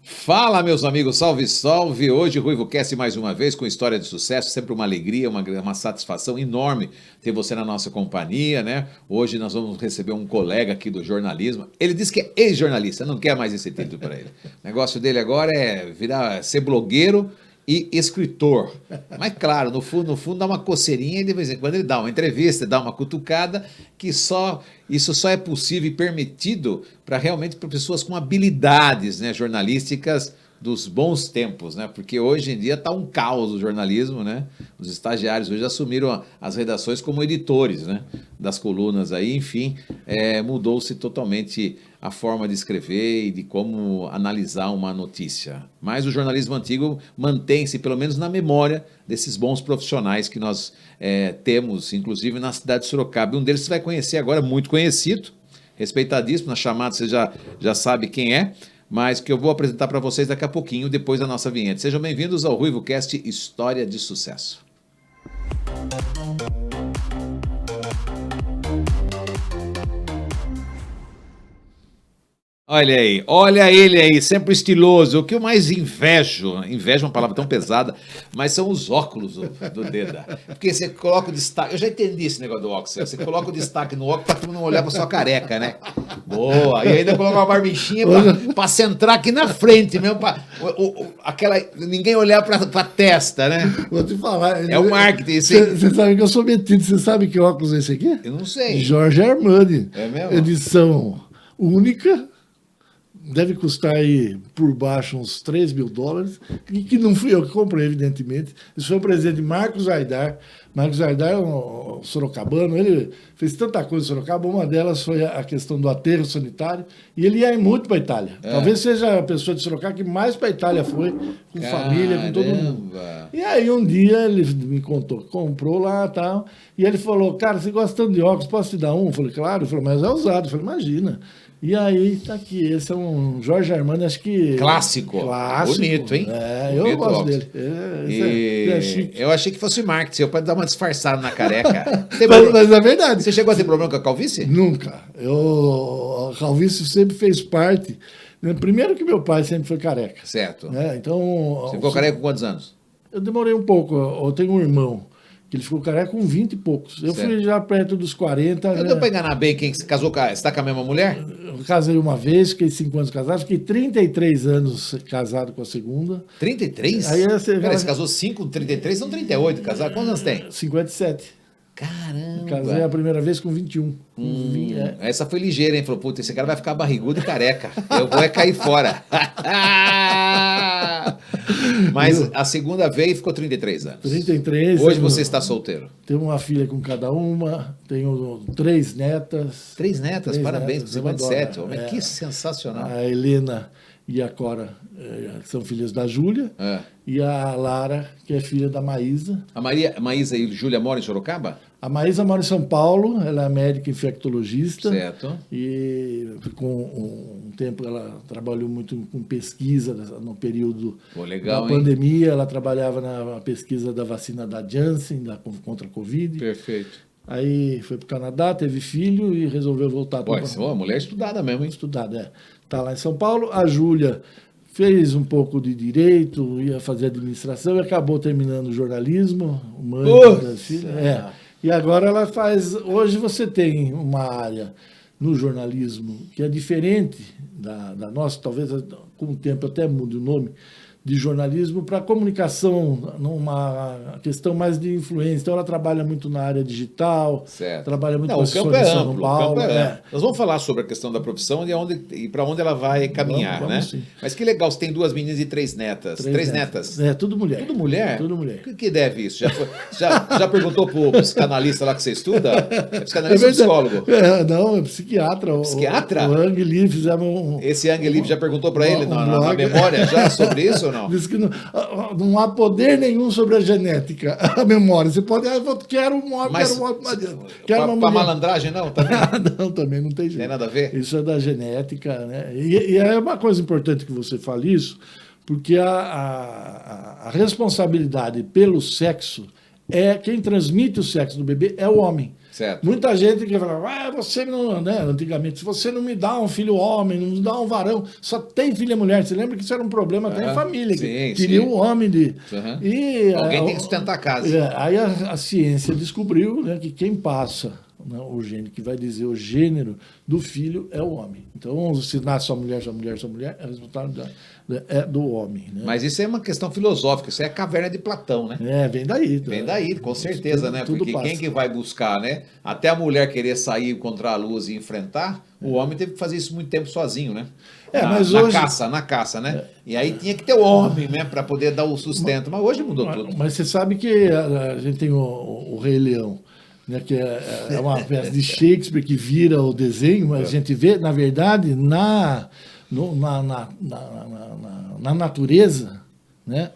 Fala, meus amigos, salve, salve! Hoje, RuivoCast mais uma vez com história de sucesso, sempre uma alegria, uma satisfação enorme ter você na nossa companhia, né? Hoje nós vamos receber um colega aqui do jornalismo. Ele disse que é ex-jornalista, não quer mais esse título para ele. O negócio dele agora é ser blogueiro e escritor. Mas claro, no fundo dá uma coceirinha e de vez em quando ele dá uma entrevista, dá uma cutucada, que isso só é possível e permitido para pessoas com habilidades, né, jornalísticas dos bons tempos, né? Porque hoje em dia está um caos o jornalismo, né? Os estagiários hoje assumiram as redações como editores, né, das colunas aí, enfim, mudou-se totalmente a forma de escrever e de como analisar uma notícia. Mas o jornalismo antigo mantém-se, pelo menos na memória desses bons profissionais que nós temos, inclusive na cidade de Sorocaba. E um deles você vai conhecer agora, muito conhecido, respeitadíssimo, na chamada você já sabe quem é, mas que eu vou apresentar para vocês daqui a pouquinho, depois da nossa vinheta. Sejam bem-vindos ao RuivoCast História de Sucesso. Olha ele aí, sempre estiloso. O que eu mais invejo é uma palavra tão pesada, mas são os óculos do Deda. Porque você coloca o destaque, eu já entendi esse negócio do óculos, você coloca o destaque no óculos para todo mundo não olhar para sua careca, né? Boa, e ainda coloca uma barbichinha para centrar aqui na frente mesmo, ninguém olhar para a testa, né? Vou te falar. É o marketing. Você sabe que eu sou metido, você sabe que óculos é esse aqui? Eu não sei. Jorge Armani. É mesmo? Edição única. Deve custar aí por baixo uns $3.000, que não fui eu que comprei, evidentemente. Isso foi um presente de Marcos Aidar. Marcos Aidar é um sorocabano, ele fez tanta coisa em Sorocaba, uma delas foi a questão do aterro sanitário, e ele ia muito para a Itália. Talvez seja a pessoa de Sorocaba que mais para a Itália foi, com família, com todo mundo. E aí um dia ele me contou, comprou lá e tal, e ele falou, cara, você gosta tanto de óculos, posso te dar um? Eu falei, claro. Ele falou, mas é usado. Eu falei, imagina. E aí, tá aqui, esse é um Jorge Armani, acho que... Clássico. Bonito, hein? Eu Bonito gosto óculos. dele. É chique. Eu achei que fosse marketing, para dar uma disfarçada na careca. Mas é verdade. Você chegou a ter problema com a calvície? Nunca. A calvície sempre fez parte. Primeiro que meu pai sempre foi careca. Certo. Né? Então, você ficou careca com quantos anos? Eu demorei um pouco. Eu tenho um irmão que ele ficou careca com 20 e poucos. Eu fui já perto dos 40. Deu para enganar bem quem se casou você está com a mesma mulher? Eu casei uma vez, fiquei 5 anos casado, fiquei 33 anos casado com a segunda. 33? Aí você casou 5, 33, são 38 casado. Quantos anos tem? 57. Caramba! Casei a primeira vez com 21. Essa foi ligeira, hein? Falou, puta, esse cara vai ficar barrigudo e careca. Eu vou cair fora. Mas a segunda vez ficou 33 anos. 33. Hoje você está solteiro. Tenho uma filha com cada uma, tenho 3 netas. 3 netas? Parabéns, netas, 57. Que sensacional. A Helena e a Cora, que são filhas da Júlia, e a Lara, que é filha da Maísa. A Maísa e a Júlia moram em Sorocaba? A Maísa mora em São Paulo, ela é médica infectologista. Certo. E com um tempo ela trabalhou muito com pesquisa no período da pandemia. Ela trabalhava na pesquisa da vacina da Janssen, contra a Covid. Perfeito. Aí foi para o Canadá, teve filho e resolveu voltar para o Canadá. Mulher estudada mesmo, hein? Estudada, Está lá em São Paulo. A Júlia fez um pouco de direito, ia fazer administração e acabou terminando jornalismo. Mãe da filha. E agora ela faz... Hoje você tem uma área no jornalismo que é diferente da nossa, talvez com o tempo até mude o nome, de jornalismo para comunicação, numa questão mais de influência. Então, ela trabalha muito na área digital, trabalha muito com a campo é amplo, Paulo. Nós vamos falar sobre a questão da profissão e para onde ela vai caminhar, vamos, né? Sim. Mas que legal, você tem 2 meninas e 3 netas. 3 netas? Tudo mulher. Tudo mulher? Tudo mulher. O que deve isso? Já perguntou para o psicanalista lá que você estuda? É psicanalista ou psicólogo? Não, é psiquiatra. Psiquiatra? O Ang Lee, fizemos Esse Ang Lee já perguntou para ele na memória já sobre isso? Não? Diz que não há poder nenhum sobre a genética, a memória. Você pode, quero um homem, quero uma mulher. Para malandragem, não? Também? Não, também não tem jeito. Tem nada a ver? Isso é da genética, né? E é uma coisa importante que você fale isso, porque a responsabilidade pelo sexo quem transmite o sexo do bebê é o homem. Certo. Muita gente que fala, você não, né? Antigamente, se você não me dá um filho homem, não me dá um varão, só tem filha mulher. Você lembra que isso era um problema até em família, que queria o homem de. E, alguém tem que sustentar a casa. Aí a ciência descobriu, né, que quem passa, né, o gene que vai dizer o gênero do filho é o homem. Então, se nasce só mulher, é resultado do homem. Né? Mas isso é uma questão filosófica, isso é a caverna de Platão, né? Vem daí. Vem daí, com certeza, né? Tudo Porque passa. quem que vai buscar, né? Até a mulher querer sair contra a luz e enfrentar, o homem teve que fazer isso muito tempo sozinho, né? Na caça, né? E aí tinha que ter o homem, né? Para poder dar o sustento. Mas hoje mudou tudo. Mas você sabe que a gente tem o Rei Leão, né, que é uma peça de Shakespeare que vira o desenho, mas a gente vê, na verdade, na natureza, né,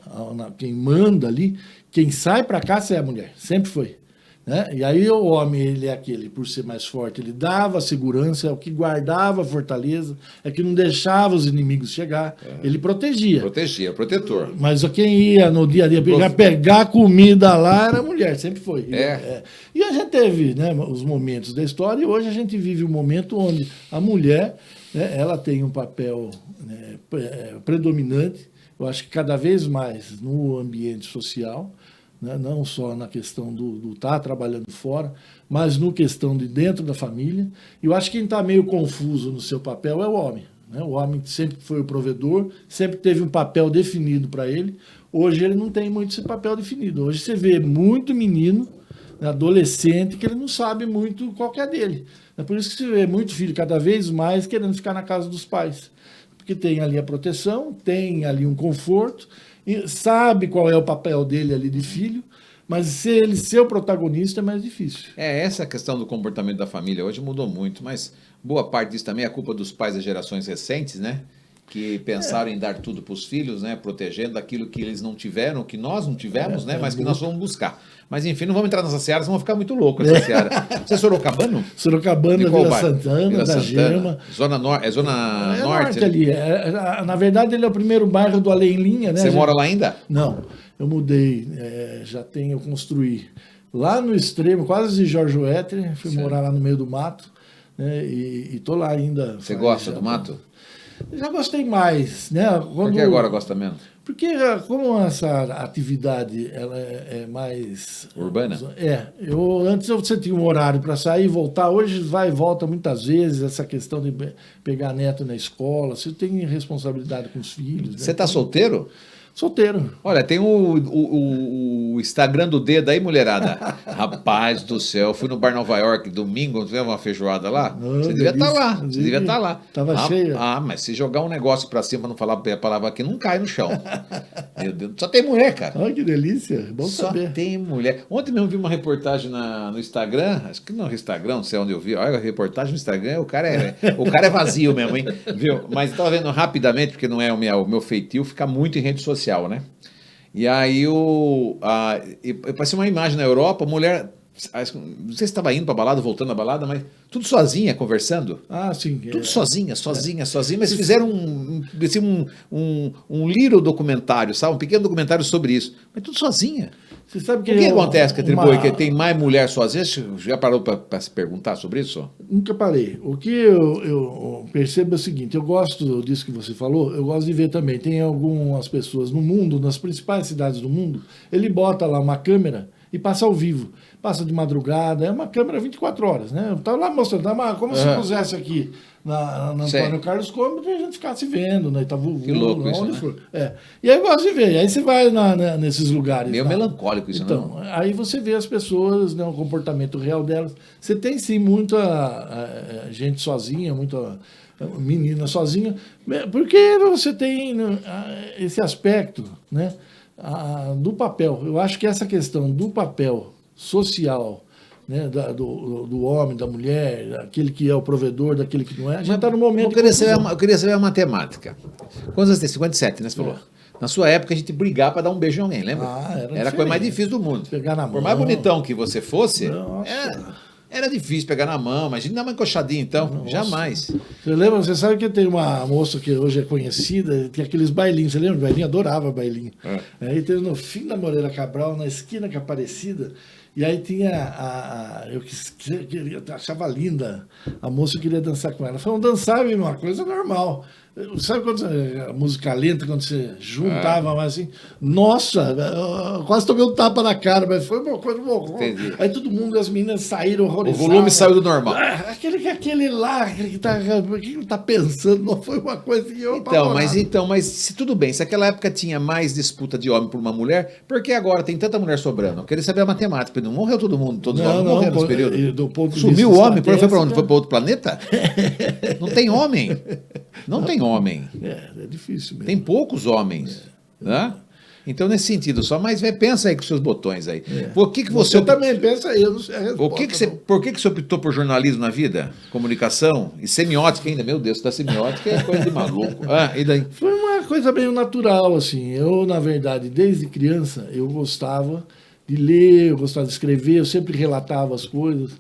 quem manda ali, quem sai para caça é a mulher, sempre foi. Né? E aí o homem, ele é aquele, por ser mais forte, ele dava segurança, é o que guardava a fortaleza, é que não deixava os inimigos chegar, ele protegia. Protegia, protetor. Mas quem ia no dia a dia pegar comida lá era a mulher, sempre foi. E a gente teve, né, os momentos da história, e hoje a gente vive um momento onde a mulher, né, ela tem um papel, né, predominante, eu acho que cada vez mais no ambiente social, né, não só na questão do estar trabalhando fora, mas no questão de dentro da família. E eu acho que quem está meio confuso no seu papel é o homem. Né? O homem sempre foi o provedor, sempre teve um papel definido para ele. Hoje ele não tem muito esse papel definido. Hoje você vê muito menino, né, adolescente, que ele não sabe muito qual que é dele. É por isso que você vê muito filho cada vez mais querendo ficar na casa dos pais. Porque tem ali a proteção, tem ali um conforto, sabe qual é o papel dele ali de filho, mas se ele ser o protagonista é mais difícil. Essa questão do comportamento da família hoje mudou muito, mas boa parte disso também é culpa dos pais das gerações recentes, né? Que pensaram em dar tudo para os filhos, né? Protegendo aquilo que eles não tiveram, que nós não tivemos, né? Mas que nós vamos buscar. Mas enfim, não vamos entrar nessa seara, senão vamos ficar muito louco nessa seara. Você é sorocabano? Sorocabana, Vila Santana, Vila da Santana. Gema. Zona norte ali. Na verdade, ele é o primeiro bairro do Além Linha, né? Você mora lá ainda? Não, eu mudei, eu construí lá no extremo, quase de Jorge Wetter, fui morar lá no meio do mato, né? E estou lá ainda. Você gosta do mato? Já gostei mais, né? Por que agora gosta menos? Porque como essa atividade ela é mais urbana? Antes você tinha um horário para sair e voltar, hoje vai e volta muitas vezes, essa questão de pegar neto na escola, você tem responsabilidade com os filhos. Você está solteiro? Solteiro. Olha, tem o Instagram do dedo aí, mulherada. Rapaz do céu, fui no Bar Nova York domingo, não uma feijoada lá? Você devia estar lá. Você devia estar lá. Tava cheio. Mas se jogar um negócio pra cima, não falar a palavra aqui, não cai no chão. Meu Deus, só tem mulher, cara. Olha que delícia, bom só saber. Só tem mulher. Ontem mesmo vi uma reportagem no Instagram, acho que no Instagram, não sei onde eu vi. Olha, a reportagem no Instagram, o cara é vazio mesmo, hein? Viu? Mas estava vendo rapidamente, porque não é o meu feitio, fica muito em rede social. Né? E aí parecia uma imagem na Europa, mulher, não sei se estava indo para a balada, voltando à balada, mas tudo sozinha, conversando. Sim. Tudo sozinha, mas fizeram um little documentário, sabe? Um pequeno documentário sobre isso, mas tudo sozinha. Você sabe que o que acontece com a tribo que tem mais mulher sozinha? Você já parou para se perguntar sobre isso? Nunca parei. O que eu percebo é o seguinte, eu gosto disso que você falou, eu gosto de ver também, tem algumas pessoas no mundo, nas principais cidades do mundo, ele bota lá uma câmera e passa ao vivo, passa de madrugada, é uma câmera 24 horas, né? Tá lá mostrando, como se pusesse aqui na Antônio Carlos Gomes e a gente ficasse vendo, né? Que louco isso, onde né? for. E aí eu gosto de ver, aí você vai nesses lugares. Meio melancólico isso, então, não? Aí você vê as pessoas, né, o comportamento real delas. Você tem sim muita gente sozinha, muita menina sozinha, porque você tem esse aspecto, né, do papel. Eu acho que essa questão do papel social, né, do homem, da mulher, daquele que é o provedor, daquele que não é, a gente está no momento... Eu queria saber a matemática. Quantos anos tem? 57, né? Você falou. Na sua época, a gente brigava para dar um beijo em alguém, lembra? Era a coisa mais difícil do mundo. Pegar na mão. Por mais bonitão que você fosse... Era difícil pegar na mão, imagina dar uma encoxadinha então. Nossa. Jamais. Você lembra? Você sabe que tem uma moça que hoje é conhecida, tem aqueles bailinhos. Você lembra? O bailinho adorava bailinho. Aí teve no fim da Moreira Cabral, na esquina que é Aparecida, e aí tinha eu achava linda a moça, eu queria dançar com ela. Falou, dançar é uma coisa normal. Sabe quando a música lenta, quando você juntava, mas assim, nossa, eu quase tomei um tapa na cara, mas foi uma coisa boa. Aí todo mundo, as meninas saíram horrorizadas. O volume saiu do normal. Aquele lá, aquele que tá pensando, não foi uma coisa que eu mas se tudo bem, se aquela época tinha mais disputa de homem por uma mulher, por que agora tem tanta mulher sobrando? Eu queria saber a matemática, não morreu todo mundo, todos os homens morreram nesse período. Sumiu o homem, foi para onde? Foi para outro planeta? Não tem homem. Não tem homem. É difícil mesmo. Tem poucos homens. Né? Então, nesse sentido só, mas pensa aí com seus botões aí. Por que você também pensa aí, eu não sei a resposta. Por que você optou por jornalismo na vida? Comunicação? E semiótica ainda? Meu Deus, semiótica é coisa de maluco. E daí? Foi uma coisa meio natural, assim. Eu, na verdade, desde criança, eu gostava de ler, eu gostava de escrever, eu sempre relatava as coisas.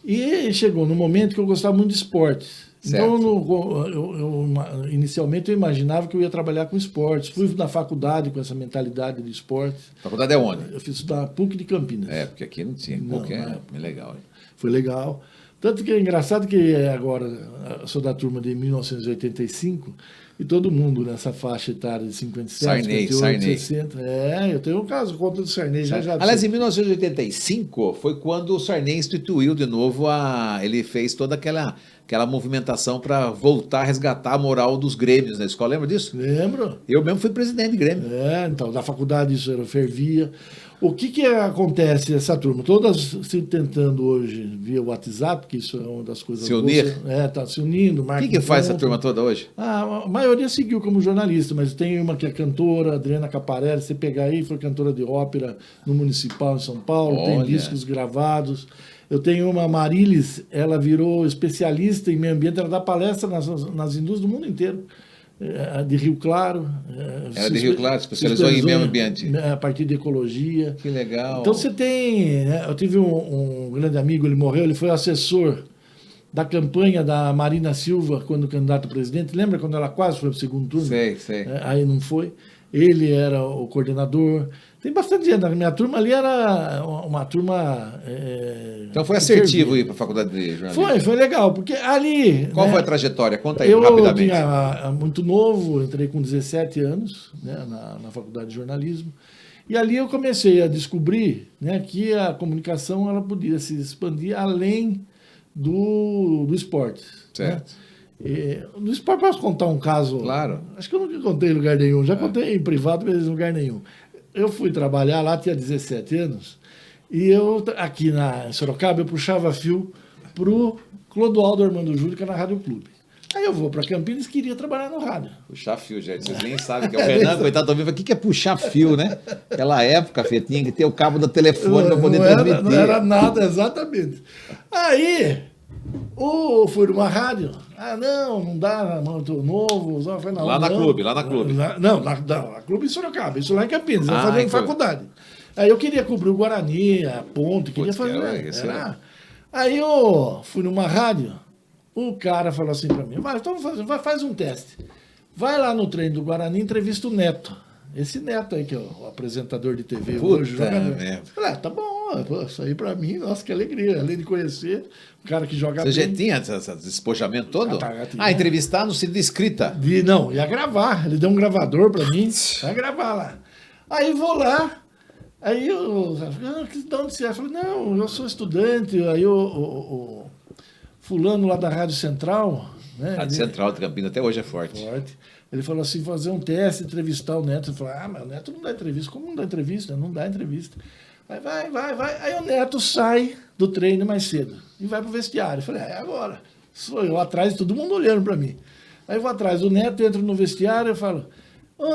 E chegou no momento que eu gostava muito de esportes. Certo. Então, inicialmente eu imaginava que eu ia trabalhar com esportes. Fui na faculdade com essa mentalidade de esportes. Faculdade é onde? Eu fiz da PUC de Campinas. Porque aqui não tinha. É legal. Foi legal. Tanto que é engraçado que agora eu sou da turma de 1985 e todo mundo nessa faixa etária de 57, 58, 60. Eu tenho um caso contra o Sarney. Já. Aliás, em 1985 foi quando o Sarney instituiu de novo ele fez toda aquela movimentação para voltar a resgatar a moral dos grêmios na escola. Lembra disso? Lembro. Eu mesmo fui presidente de grêmio. Então, da faculdade isso fervia. O que acontece essa turma? Todas se tentando hoje via WhatsApp, que isso é uma das coisas... Se unir? Está se unindo. O que faz essa turma toda hoje? A maioria seguiu como jornalista, mas tem uma que é cantora, Adriana Caparelli, você pegar aí, foi cantora de ópera no Municipal em São Paulo, tem discos gravados. Eu tenho uma Marilis, ela virou especialista em meio ambiente, ela dá palestra nas indústrias do mundo inteiro. De Rio Claro. Ela de Rio Claro, especializou em meio ambiente. A partir de ecologia. Que legal. Então você tem... Eu tive um grande amigo, ele morreu, ele foi assessor da campanha da Marina Silva quando candidato a presidente. Lembra quando ela quase foi para o segundo turno? Sei. Aí não foi. Ele era o coordenador. Tem bastante gente. A minha turma ali era uma turma... Então foi assertivo ir para a faculdade de jornalismo? Foi legal, porque ali... Qual foi a trajetória? Conta aí rapidamente. Eu tinha muito novo, entrei com 17 anos na faculdade de jornalismo, e ali eu comecei a descobrir que a comunicação ela podia se expandir além do esporte. Certo. No esporte posso contar um caso? Claro. Acho que eu nunca contei em lugar nenhum, já contei em privado, mas em lugar nenhum. Eu fui trabalhar lá, tinha 17 anos, e eu, aqui em Sorocaba, eu puxava fio para o Clodoaldo Armando Júlio, que é na Rádio Clube. Aí eu vou para Campinas, queria trabalhar no rádio. Puxar fio, gente. Vocês nem sabem que é o Renan, coitado, o que é puxar fio, né? Aquela época, Fê, tinha que ter o cabo do telefone para poder transmitir. Não era nada, exatamente. Aí, fui numa rádio. Não dá, muito novo. Lá na Clube. Na Clube em Sorocaba, isso lá em Campinas, eu fazia faculdade. Aí eu queria cobrir o Guarani, a Ponte, queria fazer. Aí eu fui numa rádio, o cara falou assim para mim, faz um teste. Vai lá no treino do Guarani e entrevista o Neto. Esse Neto aí, que é o apresentador de TV hoje, jogador. Falei, tá bom, isso aí pra mim, nossa, que alegria. Além de conhecer, um cara que joga bem. Você já tinha esse despojamento todo? Entrevistar no sentido de escrita? Não, ia gravar. Ele deu um gravador pra mim, vai gravar lá. Aí vou lá, aí eu, de onde você é? Eu falei, não, eu sou estudante. Aí o fulano lá da Rádio Central... Rádio Central de Campinas até hoje é forte. Ele falou assim, fazer um teste, entrevistar o Neto. Eu falei, mas o Neto não dá entrevista. Como não dá entrevista? Não dá entrevista. Aí vai. Aí o Neto sai do treino mais cedo e vai pro vestiário. Eu falei, agora. Sou eu atrás, todo mundo olhando para mim. Aí eu vou atrás do Neto, entro no vestiário e falo,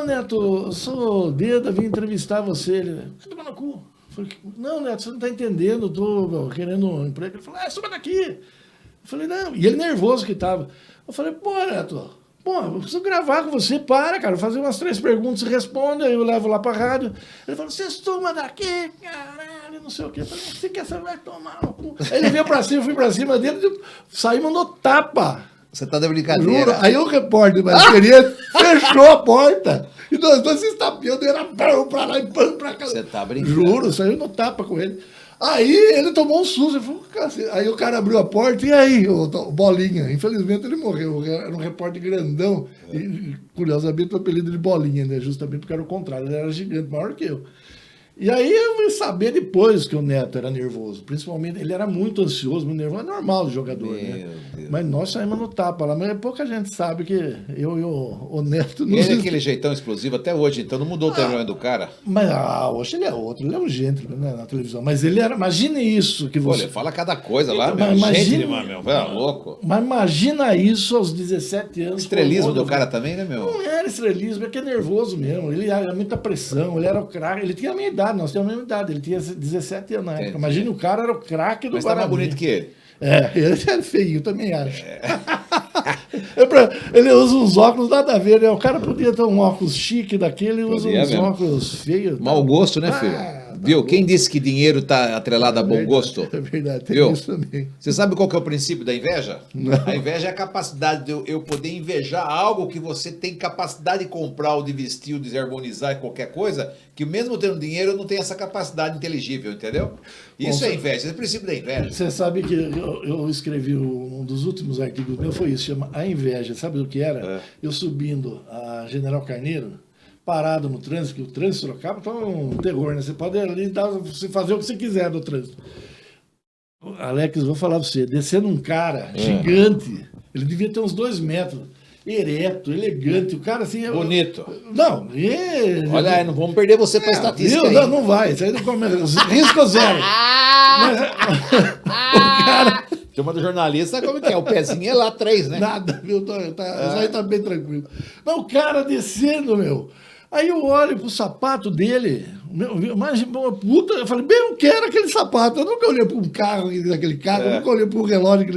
Neto, eu sou o Deda, vim entrevistar você. Ele, você toma no cu. Eu falei, não, Neto, você não tá entendendo, eu tô querendo um emprego. Ele falou, suba daqui. Eu falei, não. E ele nervoso que tava. Eu falei, Neto... eu preciso gravar com você, cara, fazer umas 3 perguntas, você responde, aí eu levo lá pra rádio. Ele falou, você estuma daqui, caralho, não sei o quê. Eu falei, você quer saber, vai tomar no cu. Aí ele veio pra cima, eu fui pra cima dele, saí, mandou tapa. Você tá de brincadeira. Juro. Aí o repórter mais experiente fechou a porta. E nós dois se estapeando, era pão pra lá e pão pra cá. Você tá brincando. Juro, saiu no tapa com ele. Aí ele tomou um susto. Ele falou, "Cacete." Aí o cara abriu a porta, e aí, o Bolinha? Infelizmente ele morreu. Era um repórter grandão. E, curiosamente, o apelido de Bolinha, né? Justamente porque era o contrário. Ele era gigante, maior que eu. E aí eu fui saber depois que o Neto era nervoso. Principalmente, ele era muito ansioso, muito nervoso. É normal do jogador, né? Deus. Mas nós saímos no tapa lá. Mas pouca gente sabe que eu e o Neto... E ele é aquele jeitão explosivo até hoje, então não mudou o tamanho do cara? Mas hoje ele é outro. Ele é um gentleman, né, na televisão. Mas ele era... Imagine isso que Pô, você... ele fala cada coisa lá, Então, meu. mas imagina- Gente, meu. Vai louco. Mas imagina isso aos 17 anos. O estrelismo do Pô, cara também, né, meu? Não era estrelismo, é que é nervoso mesmo. Ele era muita pressão, ele era o craque. Ele tinha a minha idade, nós tínhamos a mesma idade. Ele tinha 17 anos na época. Entendi. Imagina, o cara era o craque do Mas tá mais Guarani. bonito que ele. É, ele é feio, eu também acho. Ele usa uns óculos nada a ver, né? O cara podia ter um óculos chique daquele e usa Podia uns mesmo. óculos feios. Mau gosto, né, filho? Viu? Quem disse que dinheiro tá atrelado a bom gosto? É verdade, tem Viu? isso também. Você sabe qual que é o princípio da inveja? Não. A inveja é a capacidade de eu poder invejar algo que você tem capacidade de comprar ou de vestir ou de harmonizar qualquer coisa, que mesmo tendo dinheiro eu não tenho essa capacidade inteligível, entendeu? Isso é inveja, esse é o princípio da inveja. Você sabe que eu escrevi um dos últimos artigos meus, foi isso, chama A Inveja. Sabe do que era? É. Eu subindo a General Carneiro, parado no trânsito, que o trânsito de Sorocaba tá um terror, né? Você pode ali você fazer o que você quiser no trânsito. Alex, vou falar pra você, descendo um cara gigante, ele devia ter uns 2 metros, ereto, elegante, o cara assim... Bonito. Não, Olha aí, não vamos perder você pra estatística aí. Não, não vai, isso aí não começa, risco zero. Mas, o cara... Chama do jornalista, sabe como é que é? O pezinho é lá 3, né? Nada, viu? Isso aí tá bem tranquilo. Mas o cara descendo, meu. Aí eu olho pro sapato dele, imagina, uma puta, eu falei, bem, eu quero aquele sapato. Eu nunca olhei para um carro, aquele carro, eu nunca olhei para um relógio,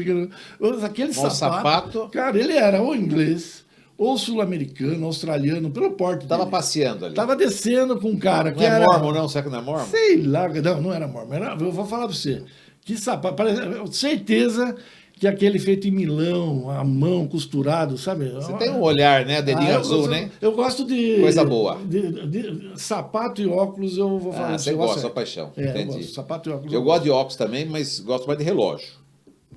aquele sapato. Cara, ele era ou inglês, ou sul-americano, australiano, pelo porte Tava dele. passeando ali. Tava descendo com um cara Não que é era... mormon, não? Será que não é mormon? Sei lá, não era mormon. Eu vou falar para você. Que sapato, certeza que aquele feito em Milão, à mão, costurado, sabe? Você tem um olhar, né? Dedinho azul, né? Eu gosto de... Coisa boa. De sapato e óculos, eu vou falar. Você gosta, sua paixão. Eu Entendi. gosto. Sapato e óculos. Eu gosto de óculos também, mas gosto mais de relógio.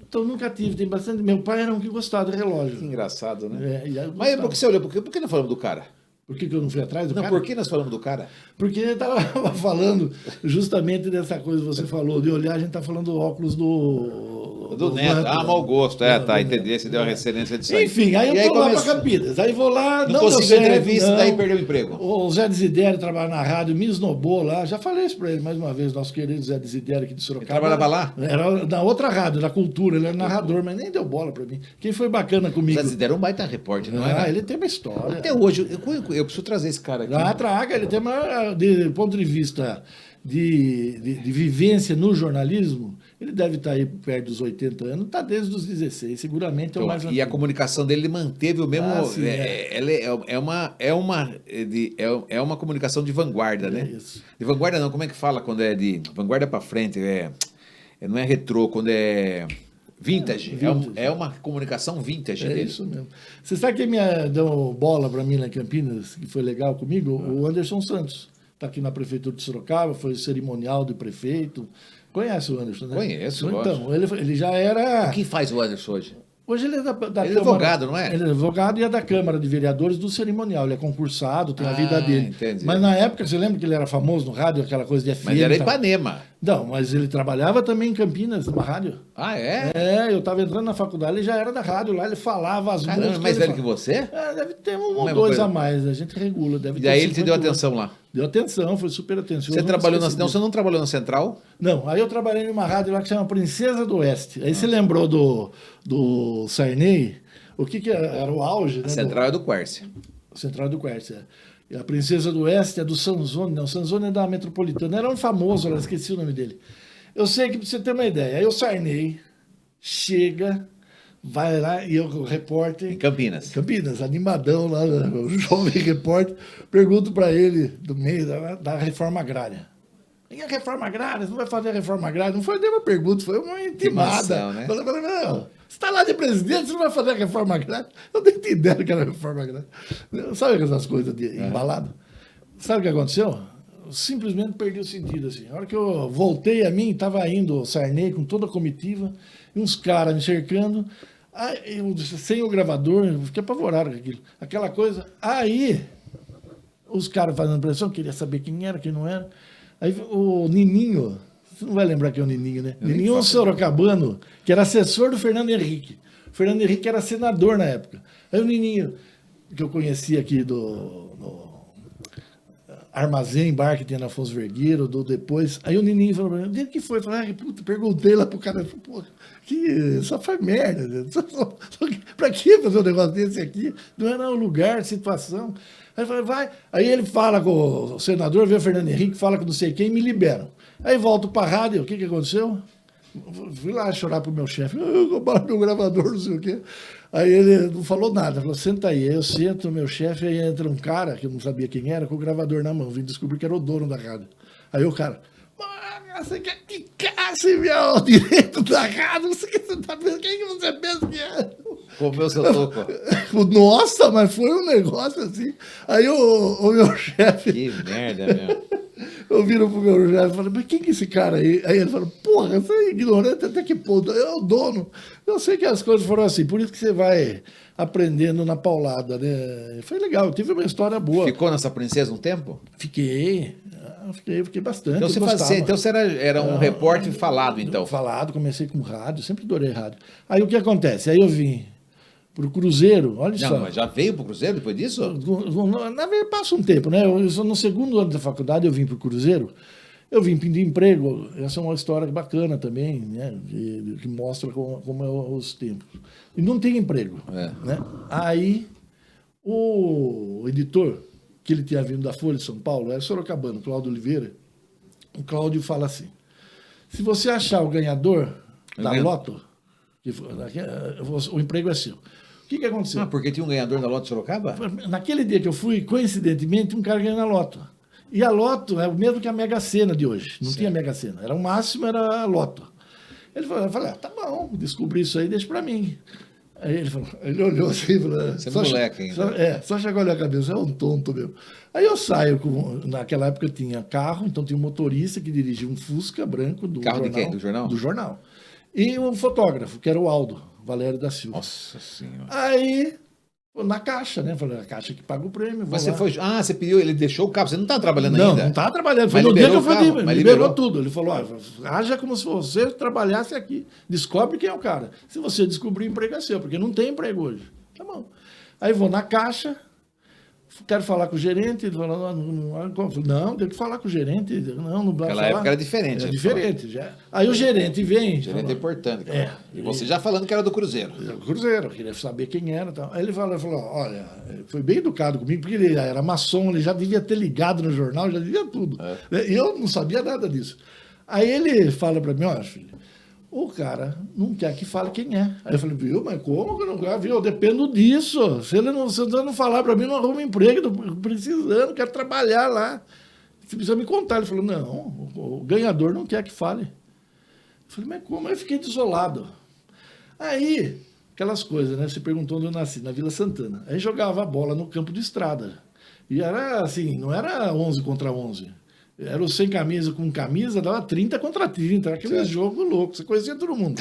Então nunca tive, tem bastante... Meu pai era um que gostava de relógio. Que engraçado, né? E aí eu Mas gostava. por que você olhou? Por que não falamos do cara? Por que eu não fui atrás do Não, cara? por que nós falamos do cara? Porque ele estava falando justamente dessa coisa que você falou, de olhar, a gente está falando do óculos Do Neto. Mau gosto. Tá, entendi. Você deu uma excelência disso aí. Enfim, aí eu tô lá para Campinas. Aí vou lá, Não deu conseguiu certo, entrevista, não. daí perdeu o emprego. O Zé Desidério trabalha na rádio, me esnobou lá. Já falei isso para ele mais uma vez, nosso querido Zé Desidério aqui de Sorocaba. Ele trabalhava lá? Era na outra rádio, da Cultura. Ele era narrador, mas nem deu bola para mim. Quem foi bacana comigo? Zé Desidério um baita repórter, não era? Ele tem uma história. Até hoje, eu preciso trazer esse cara aqui. Traga, ele tem uma, de ponto de vista de vivência no jornalismo, ele deve estar aí perto dos 80 anos, está desde os 16, seguramente é o mais E a antigo. comunicação dele ele manteve o mesmo. Sim, Ela é uma comunicação de vanguarda, né? Isso. De vanguarda não, como é que fala quando é de vanguarda para frente? Não é retrô, quando é vintage. Vintage. É uma comunicação vintage É dele. isso mesmo. Você sabe quem deu bola para mim lá em Campinas, que foi legal comigo? O Anderson Santos. Está aqui na prefeitura de Sorocaba, foi cerimonial de prefeito. Conhece o Anderson, né? Conheço, Então, ele já era... O que faz o Anderson hoje? Hoje ele é da Câmara... Ele é advogado, não é? Ele é advogado e é da Câmara de Vereadores do cerimonial. Ele é concursado, tem a vida dele. Entendi. Mas na época, você lembra que ele era famoso no rádio, aquela coisa de FM? Mas era e tal? Ipanema. Não, mas ele trabalhava também em Campinas, numa rádio. Ah, é? Eu estava entrando na faculdade, ele já era da rádio lá, ele falava as Caramba, músicas. mais ele velho que você? deve ter um ou Mesma dois coisa. a mais, a gente regula. Deve E ter aí ele te deu 50 atenção lá. Deu atenção, foi super atencioso. Você trabalhou na... esqueci Não, disso. você não trabalhou na Central? Não, aí eu trabalhei numa rádio lá que chama Princesa do Oeste. Aí você lembrou do Sarney? O que era o auge, né? A Central é do Quercia. Central do Quercia. E a Princesa do Oeste é do Sanzone, não, o Sanzone é da Metropolitana. Era um famoso, eu esqueci o nome dele. Eu sei que, pra você ter uma ideia, aí o Sarney chega, vai lá, e eu, o repórter... Em Campinas. Campinas, animadão lá, o jovem repórter, pergunto para ele, do meio da reforma agrária. E a reforma agrária? Você não vai fazer a reforma agrária? Não foi nenhuma pergunta, foi uma intimada. Intimação, né? Falei, não, você está lá de presidente, você não vai fazer a reforma agrária? Eu nem tinha ideia que era reforma agrária. Sabe essas coisas de embalado? Sabe o que aconteceu? Eu simplesmente perdi o sentido, assim. A hora que eu voltei a mim, estava indo o Sarney com toda a comitiva, e uns caras me cercando, aí, sem o gravador, eu fiquei apavorado com aquilo. Aquela coisa. Aí, os caras fazendo pressão, queria saber quem era, quem não era. Aí o Nininho, você não vai lembrar quem é o Nininho, né? Nininho é um sorocabano, que era assessor do Fernando Henrique. O Fernando Henrique era senador na época. Aí o Nininho, que eu conheci aqui do Armazém, bar que tem na Afonso Vergueiro, do depois. Aí o Nininho falou pra mim, desde que foi? Eu falei, puta, perguntei lá pro cara, pô, que só faz merda. Né? Pra que fazer um negócio desse aqui? Não era o lugar, situação. Aí eu falei, vai. Aí ele fala com o senador, vê o Fernando Henrique, fala com não sei quem, me liberam. Aí volto pra rádio, o que aconteceu? Fui lá chorar pro meu chefe, roubaram meu gravador, não sei o quê. Aí ele não falou nada, falou, senta aí. Aí eu sento, meu chefe, aí entra um cara, que eu não sabia quem era, com o gravador na mão. Vim descobrir que era o dono da rádio. Aí o cara, você quer que casse meu direito da rádio? Você tá pensando, quem que você pensa que é? Comeu seu toco. Nossa, mas foi um negócio assim. Aí o meu chefe... Que merda, meu. Eu viro pro meu chefe e falei, mas quem que é esse cara aí? Aí ele falou, porra, você é ignorante até que ponto? Eu o dono. Eu sei que as coisas foram assim, por isso que você vai aprendendo na paulada, né? Foi legal, eu tive uma história boa. Ficou nessa princesa um tempo? Fiquei bastante. Então você era um repórter falado, então. Falado, comecei com rádio, sempre adorei rádio. Aí o que acontece? Aí eu vim pro Cruzeiro, olha só. Não, mas já veio pro Cruzeiro depois disso? Na verdade, passa um tempo, né? No segundo ano da faculdade eu vim pro Cruzeiro, eu vim pedir emprego, essa é uma história bacana também, né? Que mostra como é os tempos. E não tem emprego, né? Aí o editor, que ele tinha vindo da Folha de São Paulo, era sorocabano, Cláudio Oliveira, o Cláudio fala assim, se você achar o ganhador da Loto, o emprego é seu. O que aconteceu? Porque tinha um ganhador da Loto de Sorocaba? Naquele dia que eu fui, coincidentemente, um cara ganhou na Loto. E a Loto é o mesmo que a Mega Sena de hoje. Não tinha Mega Sena. Era o máximo, era a Loto. Ele falou, eu falei, tá bom, descobri isso aí, deixa pra mim. Aí ele falou, ele olhou assim e falou... Você é moleque ainda. Só chegou ali a cabeça, é um tonto mesmo. Aí eu saio, naquela época eu tinha carro, então tinha um motorista que dirigia um Fusca branco do carro jornal. De quem? Do jornal? Do jornal. E um fotógrafo, que era o Aldo, Valério da Silva. Nossa Senhora. Aí, na caixa, né? Falei, a caixa que paga o prêmio. Mas você foi. Ah, você pediu, ele deixou o carro. Você não estava trabalhando ainda? Não estava trabalhando. Foi no dia que eu fui, liberou tudo. Ele falou: haja como se você trabalhasse aqui. Descobre quem é o cara. Se você descobrir, emprego é seu, porque não tem emprego hoje. Tá bom. Aí vou na caixa. Quero falar com o gerente. Ele falou, não, tem que falar com o gerente. Não vai Naquela falar. época era diferente. Era diferente. Já. Aí o gerente vem. O gerente é importante. E você ele, já falando que era do Cruzeiro. Cruzeiro, queria saber quem era. Tal. Aí ele falou, olha, foi bem educado comigo, porque ele era maçom, ele já devia ter ligado no jornal, já devia tudo. E eu não sabia nada disso. Aí ele fala para mim, olha, filho, o cara não quer que fale quem é. Aí eu falei, viu, mas como que eu não quero? Viu, eu dependo disso. Se ele não falar para mim, não arruma emprego, tô precisando, quero trabalhar lá. Você precisa me contar. Ele falou, não, o ganhador não quer que fale. Eu falei, mas como? Aí eu fiquei desolado. Aí, aquelas coisas, né? Você perguntou onde eu nasci, na Vila Santana. Aí jogava a bola no campo de estrada. E era assim, não era 11 contra 11. Era o sem camisa com camisa, dava 30 contra 30. Era aquele jogo louco, você conhecia todo mundo.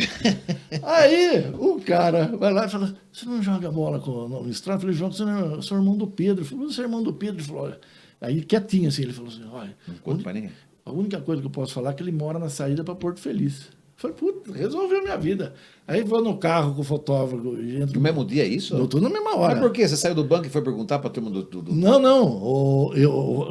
Aí o cara vai lá e fala, você não joga bola no estrada? Eu falei, jogo, eu sou irmão do Pedro. Eu falei, você é irmão do Pedro? Ele falou, olha. Aí quietinho assim, ele falou assim, olha, não conta pra ninguém. A única coisa que eu posso falar é que ele mora na saída para Porto Feliz. Eu falei, puta, resolveu minha vida. Aí vou no carro com o fotógrafo. No mesmo dia é isso? Eu tô na mesma hora. Mas por quê? Você saiu do banco e foi perguntar para a turma do... Não.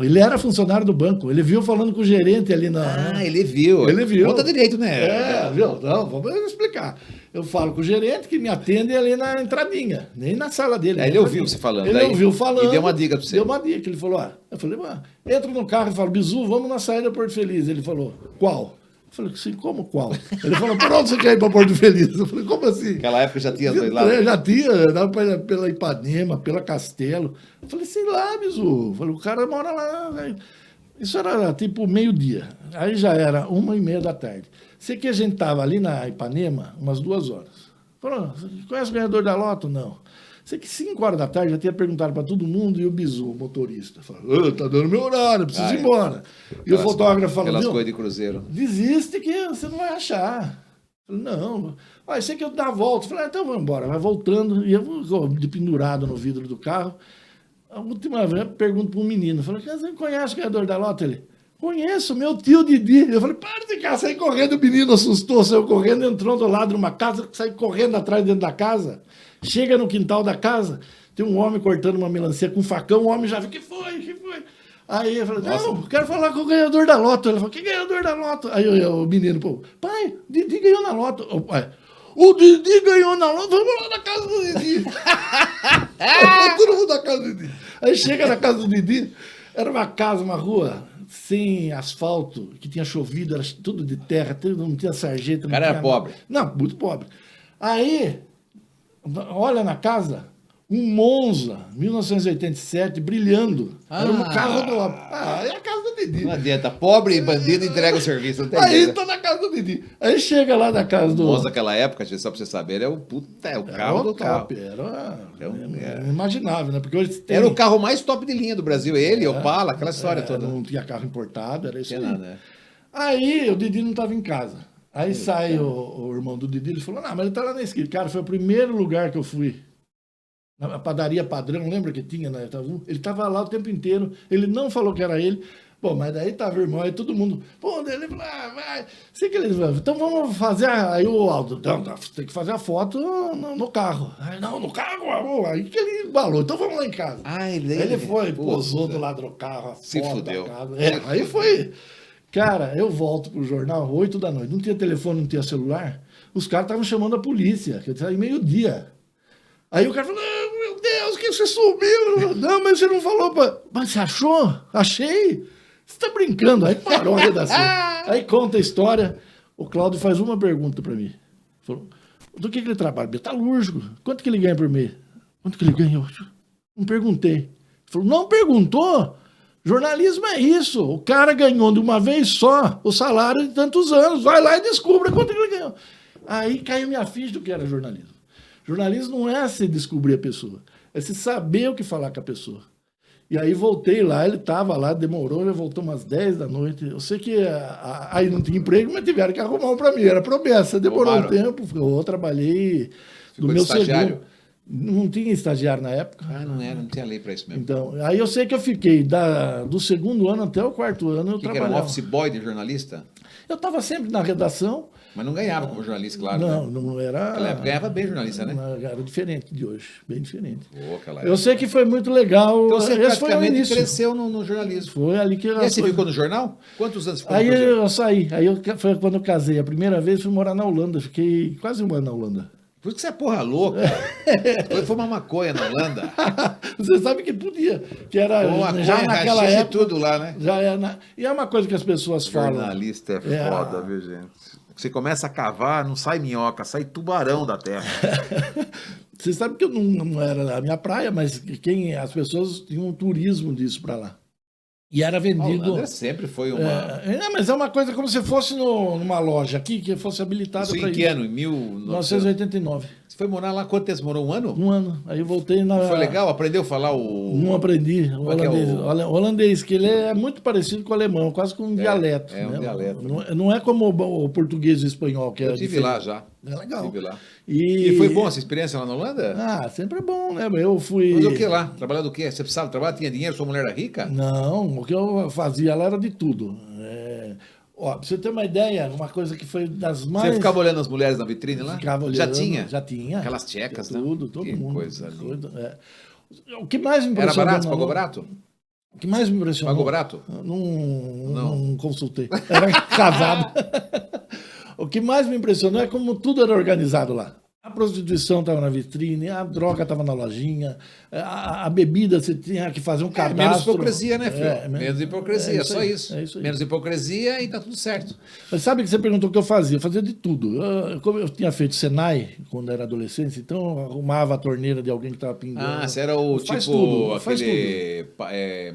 Ele era funcionário do banco. Ele viu falando com o gerente ali na... Ah, ele viu. Ele viu. Conta direito, né? Viu? Não, vamos explicar. Eu falo com o gerente que me atende ali na entradinha, nem na sala dele. Aí ele ouviu você falando. Ele ouviu falando. E deu uma dica para você. Deu uma dica. Ele falou, eu falei, entra no carro e fala, Bizu, vamos na saída Porto Feliz. Ele falou, qual? Eu falei, assim, como qual? Ele falou, por onde você quer ir para Porto Feliz? Eu falei, como assim? Naquela época já tinha dois lados. Já tinha, dava pela Ipanema, pela Castelo. Eu falei, sei lá, Bizu. Eu falei, o cara mora lá. Isso era tipo meio-dia. Aí já era 1h30 da tarde. Sei que a gente estava ali na Ipanema umas 2 horas. Falou, conhece o ganhador da loto? Não. Sei que 5 horas da tarde já tinha perguntado para todo mundo e o Bizu, o motorista, falou, tá dando meu horário, preciso ir embora. E o fotógrafo falou, aquelas coisas de cruzeiro. Desiste que você não vai achar. Eu falei, não, sei que eu dar a volta. Eu falei, então vamos embora. Vai voltando, e eu de pendurado no vidro do carro. A última vez eu pergunto para um menino, eu falei, você conhece o ganhador da loto? Ele, conheço, meu tio Didi. Eu falei, para de cá, saí correndo, o menino assustou, saiu correndo, entrou do lado de uma casa, saiu correndo atrás dentro da casa. Chega no quintal da casa, tem um homem cortando uma melancia com um facão, o homem já fica, que foi? Aí eu falei, não, quero falar com o ganhador da loto. Ele falou, que ganhador da loto? Aí o menino, pô, pai, Didi ganhou na loto. O pai, o Didi ganhou na loto, vamos lá na casa do Didi. Todo mundo na casa do Didi. Aí chega na casa do Didi, era uma casa, uma rua sem asfalto, que tinha chovido, era tudo de terra, não tinha sarjeta. O cara era pobre. Não, muito pobre. Aí, olha na casa, um Monza, 1987, brilhando. Era um carro do... é a casa do Didi. Não adianta, pobre e bandido entrega o serviço. Não tem Aí jeito. tá na casa do Didi. Aí chega lá na casa do... Monza naquela época, só pra você saber, era o carro do top, carro. Era inimaginável, né? Porque hoje tem... Era o carro mais top de linha do Brasil, ele, Opala, aquela história toda. Não tinha carro importado, era isso aí. Nada, né? Aí o Didi não estava em casa. Aí sai o irmão do Didi, ele falou, não, mas ele tá lá na esquina. Cara, foi o primeiro lugar que eu fui. Na padaria Padrão, lembra que tinha na Itaú? Ele estava lá o tempo inteiro, ele não falou que era ele. Pô, mas daí tava o irmão, aí todo mundo, pô, ele falou, vai. Sei que eles vão, então vamos fazer, aí o Aldo, não, tem que fazer a foto no carro. Aí, não, no carro, aí que ele embalou, então vamos lá em casa. Ele foi, posou do lado do carro, a se foto fudeu. da casa. Aí foi. Cara, eu volto pro jornal 8 da noite, não tinha telefone, não tinha celular, os caras estavam chamando a polícia, que eu meio-dia. Aí o cara falou, meu Deus, que você subiu? Não, mas você não falou. Mas você achou? Achei. Você tá brincando. Aí parou a redação. Aí conta a história. O Cláudio faz uma pergunta para mim. Falou, do que ele trabalha? Metalúrgico. Quanto que ele ganha por mês? Quanto que ele ganhou? Não perguntei. Ele falou, não perguntou? Jornalismo é isso. O cara ganhou de uma vez só o salário de tantos anos. Vai lá e descubra quanto que ele ganhou. Aí caiu minha ficha do que era jornalismo. Jornalismo não é se descobrir a pessoa, é se saber o que falar com a pessoa. E aí voltei lá, ele estava lá, demorou, ele voltou umas 10 da noite. Eu sei que aí não tinha emprego, mas tiveram que arrumar um para mim, era promessa. Demorou um tempo, eu trabalhei do meu segundo. Não tinha estagiário na época. Não tinha lei para isso mesmo. Então, aí eu sei que eu fiquei do segundo ano até o 4º ano, eu trabalhava. Era um office boy de jornalista? Eu estava sempre na redação. Mas não ganhava como jornalista, claro. Não era... Naquela época ganhava bem jornalista, né? Era diferente de hoje, bem diferente. Eu sei que foi muito legal. Então você praticamente cresceu no jornalismo. Foi ali que... E aí você ficou no jornal? Quantos anos ficou no jornal? Aí eu saí. Foi quando eu casei. A primeira vez fui morar na Holanda. Fiquei quase um ano na Holanda. Por isso que você é porra louca. Foi uma maconha na Holanda. Você sabe que podia. Que era já naquela época. Tudo lá, né? E é uma coisa que as pessoas falam. Jornalista é foda, viu, gente? Você começa a cavar, não sai minhoca, sai tubarão da terra. Você sabe que eu não era a minha praia, mas as pessoas tinham um turismo disso para lá. E era vendido... sempre foi uma... mas é uma coisa como se fosse numa loja aqui, que fosse habilitada para isso. Em que ano? Em 1989. Você foi morar lá quanto tempo? Você morou um ano? Um ano. Aí eu voltei na... Foi legal? Aprendeu a falar o... Não aprendi. O holandês. Holandês, que ele é muito parecido com o alemão, quase com um dialeto. É um dialeto. Não é como o português e o espanhol, que é Eu estive lá já. É legal. Estive lá. E foi bom essa experiência lá na Holanda? Sempre é bom, né? Eu fui... Mas o que lá? Trabalhar do quê? Você precisava trabalhar? Tinha dinheiro? Sua mulher era rica? Não, o que eu fazia lá era de tudo. Pra você ter uma ideia, uma coisa que foi das mais... Você ficava olhando as mulheres na vitrine lá? Ficava olhando. Já tinha. Aquelas tchecas, né? Todo que mundo. Coisa linda. O que mais me impressionou... Era barato? Pagou barato? O que mais me impressionou... Pagou barato? Não consultei. Era casado. O que mais me impressionou é como tudo era organizado lá. A prostituição estava na vitrine, a droga estava na lojinha, a bebida você tinha que fazer um cadastro. Menos hipocrisia, né, filho? Menos hipocrisia, isso só aí, isso. é isso aí. Menos hipocrisia e tá tudo certo. Mas sabe que você perguntou o que eu fazia? Eu fazia de tudo. Como eu tinha feito Senai quando era adolescente, então eu arrumava a torneira de alguém que estava pingando. Ah, você era o Faz tipo tudo, aquele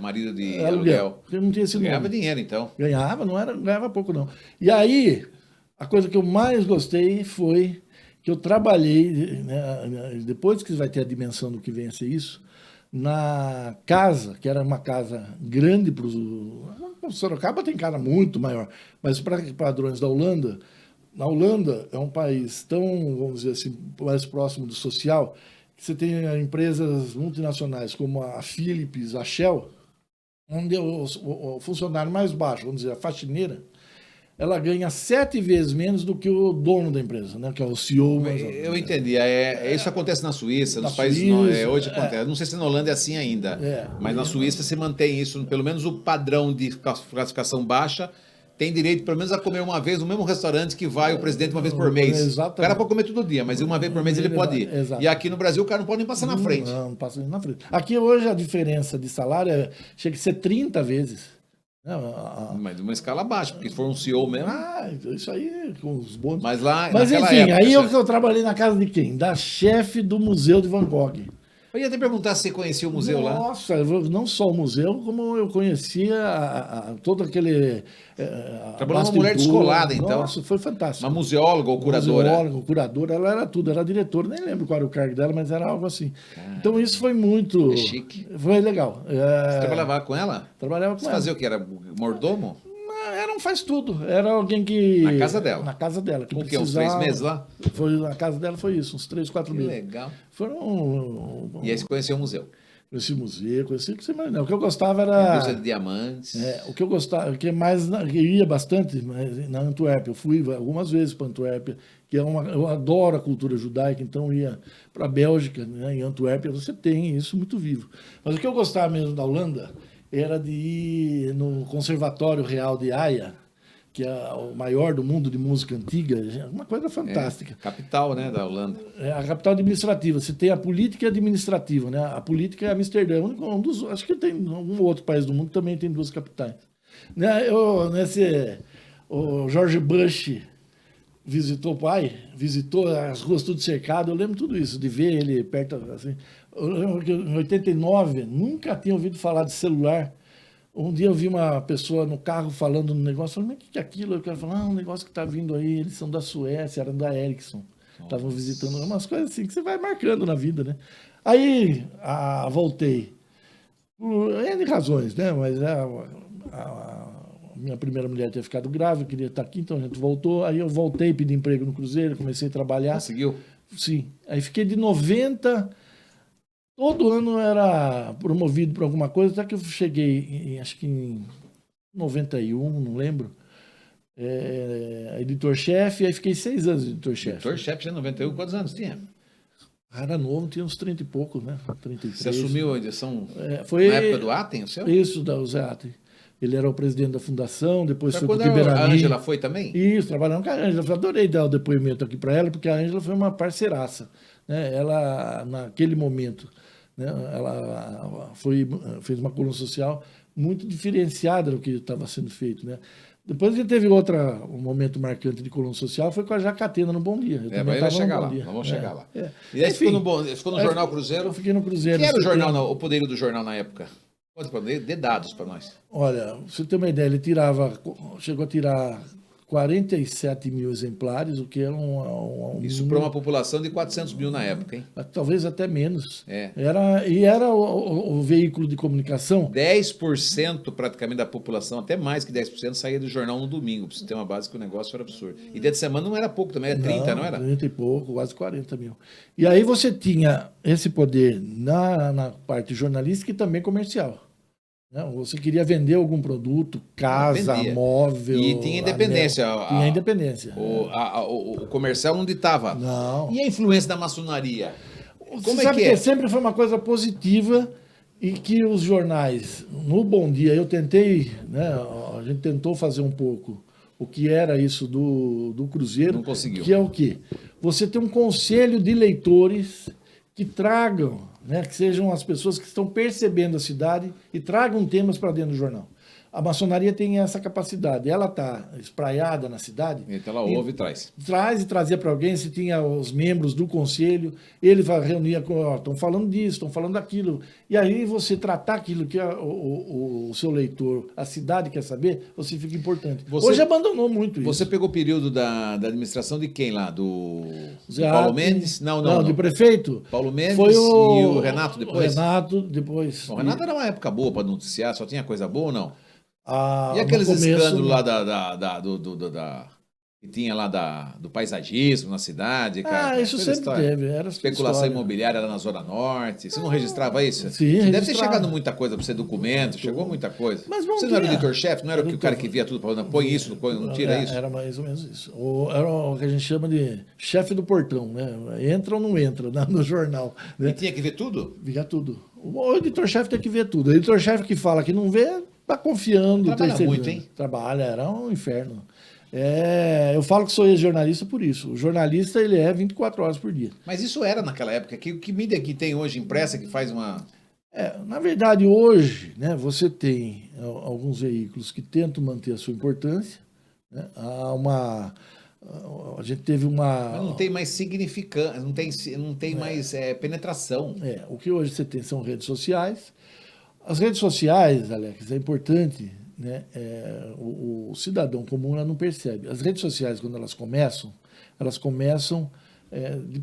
marido de aluguel. Eu não tinha esse nome. Ganhava dinheiro, então. Ganhava, ganhava pouco não. E aí, a coisa que eu mais gostei foi que eu trabalhei, né, depois que vai ter a dimensão do que vem a ser isso, na casa, que era uma casa grande para os... Sorocaba tem casa muito maior, mas para padrões da Holanda, na Holanda é um país tão, vamos dizer assim, mais próximo do social, que você tem empresas multinacionais como a Philips, a Shell, onde o funcionário mais baixo, vamos dizer, a faxineira, ela ganha 7 vezes menos do que o dono da empresa, né? Que é o CEO. Eu entendi. Isso acontece na Suíça, nos países. Hoje acontece. Não sei se na Holanda é assim ainda, mas na Suíça se mantém isso. Pelo menos o padrão de classificação baixa tem direito, pelo menos, a comer uma vez no mesmo restaurante que vai o presidente uma vez por mês. Exatamente. O cara pode comer todo dia, mas uma vez por mês ele pode ir. Exato. E aqui no Brasil o cara não pode nem passar na frente. Não passa nem na frente. Aqui hoje a diferença de salário chega a ser 30 vezes. Mas de uma escala baixa, porque se for um CEO mesmo. Isso aí com os bônus. Mas lá. Mas enfim, época, aí eu trabalhei na casa de quem? Da chefe do Museu de Van Gogh. Eu ia até perguntar se você conhecia o museu lá. Nossa, não só o museu, como eu conhecia todo aquele. Trabalhou uma mulher descolada, então. Nossa, foi fantástico. Uma museóloga ou curadora? Museóloga, curadora, ela era tudo, era diretora, nem lembro qual era o cargo dela, mas era algo assim. Então isso foi muito. É chique. Foi legal. Você trabalhava com ela? Trabalhava com Você ela. Fazia o que? Era mordomo? Era um faz tudo. Era alguém que. Na casa dela? Na casa dela. Com o quê? Uns 3 meses lá? Na casa dela foi isso, uns 3, 4 meses. Legal. E aí você conheceu o museu? Conheci o museu, conheci o que você imagina. O que eu gostava era. Indústria de diamantes. O que eu gostava, o que mais. Eu ia bastante na Antuérpia. Eu fui algumas vezes para Antuérpia, que eu adoro a cultura judaica, então ia para a Bélgica, né, em Antuérpia, você tem isso muito vivo. Mas o que eu gostava mesmo da Holanda era de ir no Conservatório Real de Haia, que é o maior do mundo de música antiga, uma coisa fantástica. Capital, né, da Holanda. É a capital administrativa. Você tem a política e a administrativa, né? A política é Amsterdã, acho que tem algum outro país do mundo que também tem 2 capitais. Né? O George Bush visitou o pai, visitou as ruas tudo cercado, eu lembro tudo isso, de ver ele perto, assim. Eu lembro que em 89, nunca tinha ouvido falar de celular. Um dia eu vi uma pessoa no carro falando no negócio, falei, mas o que é aquilo? Eu quero falar, um negócio que está vindo aí, eles são da Suécia, eram da Ericsson. Estavam visitando umas coisas assim que você vai marcando na vida, né? Aí voltei, por N razões, né? Mas a minha primeira mulher tinha ficado grávida, eu queria estar aqui, então a gente voltou. Aí eu voltei, pedi emprego no Cruzeiro, comecei a trabalhar. Conseguiu? Sim. Aí fiquei de 90... Todo ano era promovido para alguma coisa, até que eu cheguei, acho que em 91, não lembro, editor-chefe, aí fiquei 6 anos de editor-chefe. Editor-chefe já em 91, quantos anos tinha? Era novo, tinha uns 30 e poucos, né? 33. Você assumiu a edição foi na época do Atem, o seu? Isso, da Zé Atem. Ele era o presidente da fundação, depois foi para o Tiberani. A Ângela foi também? Isso, trabalhando com a Ângela. Eu adorei dar o depoimento aqui para ela, porque a Ângela foi uma parceiraça. Né? Ela, naquele momento, né, ela fez uma coluna social muito diferenciada do que estava sendo feito. Né? Depois a gente teve um momento marcante de coluna social, foi com a Jacatena no Bom Dia. Mas vai chegar lá, vamos chegar lá. E aí ficou no Jornal Cruzeiro? Eu fiquei no Cruzeiro. Que era o poder do jornal na época? Dê dados para nós. Olha, pra você ter uma ideia, ele chegou a tirar 47 mil exemplares, o que era Isso para uma população de 400 mil na época, hein? Talvez até menos. É. Era o veículo de comunicação. 10% praticamente da população, até mais que 10%, saía do jornal no domingo, para você ter uma base que o negócio era absurdo. E dia de semana não era pouco também, era 30, não era? 30 e pouco, quase 40 mil. E aí você tinha esse poder na parte jornalística e também comercial. Não, você queria vender algum produto, casa, móvel. E tinha independência. Tinha independência. O comercial não ditava. Não. E a influência da maçonaria? Como é que é? Sempre foi uma coisa positiva e que os jornais, no Bom Dia, eu tentei, né, a gente tentou fazer um pouco o que era isso do Cruzeiro. Não conseguiu. Que é o quê? Você tem um conselho de leitores que tragam, né, que sejam as pessoas que estão percebendo a cidade e tragam temas para dentro do jornal. A maçonaria tem essa capacidade. Ela está espraiada na cidade. Então ela ouve e traz. Traz e trazia para alguém, se tinha os membros do conselho, ele reunia com, estão falando disso, estão falando daquilo. E aí você tratar aquilo que o seu leitor, a cidade quer saber, você fica importante. Hoje abandonou muito isso. Você pegou o período da administração de quem lá? Do Zé Paulo Arpe, Mendes? Não. de prefeito. Paulo Mendes foi e o Renato depois? O Renato depois. O Renato era uma época boa para noticiar, só tinha coisa boa ou não? E No aqueles começo, escândalos lá que tinha lá do paisagismo na cidade, cara? Isso sempre teve. Era especulação imobiliária lá na Zona Norte. Você não registrava isso? Sim, deve ter chegado muita coisa para você, documento, chegou muita coisa. Mas você não era o editor-chefe? Não era o cara que via tudo, falando, põe isso, não tira isso? Era mais ou menos isso. Era o que a gente chama de chefe do portão, né? Entra ou não entra no jornal. Né? E tinha que ver tudo? Via tudo. O editor-chefe tem que ver tudo. O editor-chefe que fala que não vê, tá confiando. Trabalha muito, hein? Trabalha, era um inferno. Eu falo que sou ex-jornalista por isso. O jornalista, ele é 24 horas por dia. Mas isso era naquela época. Que mídia que tem hoje impressa que faz uma... Na verdade, hoje, né, você tem alguns veículos que tentam manter a sua importância. Né? A gente teve uma... Mas não tem mais significância, não tem mais penetração. O que hoje você tem são redes sociais. As redes sociais, Alex, é importante, né? O cidadão comum ela não percebe. As redes sociais, quando elas começam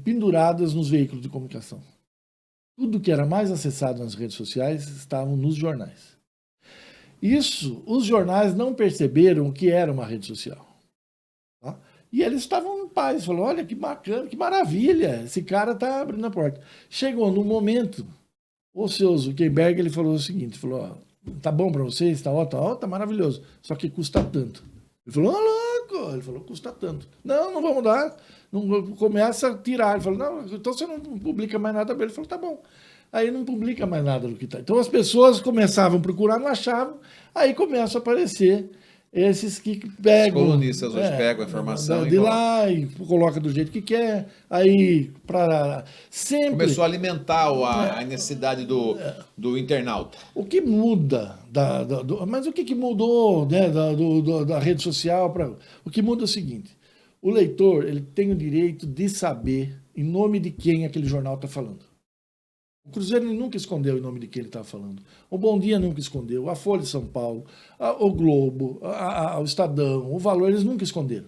penduradas nos veículos de comunicação. Tudo que era mais acessado nas redes sociais estavam nos jornais. Isso, os jornais não perceberam o que era uma rede social. Tá? E eles estavam em paz, falaram, olha que bacana, que maravilha, esse cara está abrindo a porta. Chegou num momento, o seu Zuckerberg ele falou o seguinte, falou, tá bom para vocês, tá ótimo, tá maravilhoso, só que custa tanto. Ele falou, louco, ele falou, custa tanto. Não vamos dar, não, começa a tirar. Ele falou, não, então você não publica mais nada. Ele falou, tá bom. Aí não publica mais nada do que está. Então as pessoas começavam a procurar, não achavam, aí começam a aparecer esses que pegam... Os colunistas hoje pegam a informação de lá e coloca do jeito que quer, aí para sempre... Começou a alimentar a necessidade do internauta. O que muda, mas o que mudou, né, da rede social? O que muda é o seguinte, o leitor ele tem o direito de saber em nome de quem aquele jornal está falando. O Cruzeiro ele nunca escondeu em nome de quem ele estava falando. O Bom Dia nunca escondeu. A Folha de São Paulo, o Globo, o Estadão, o Valor, eles nunca esconderam.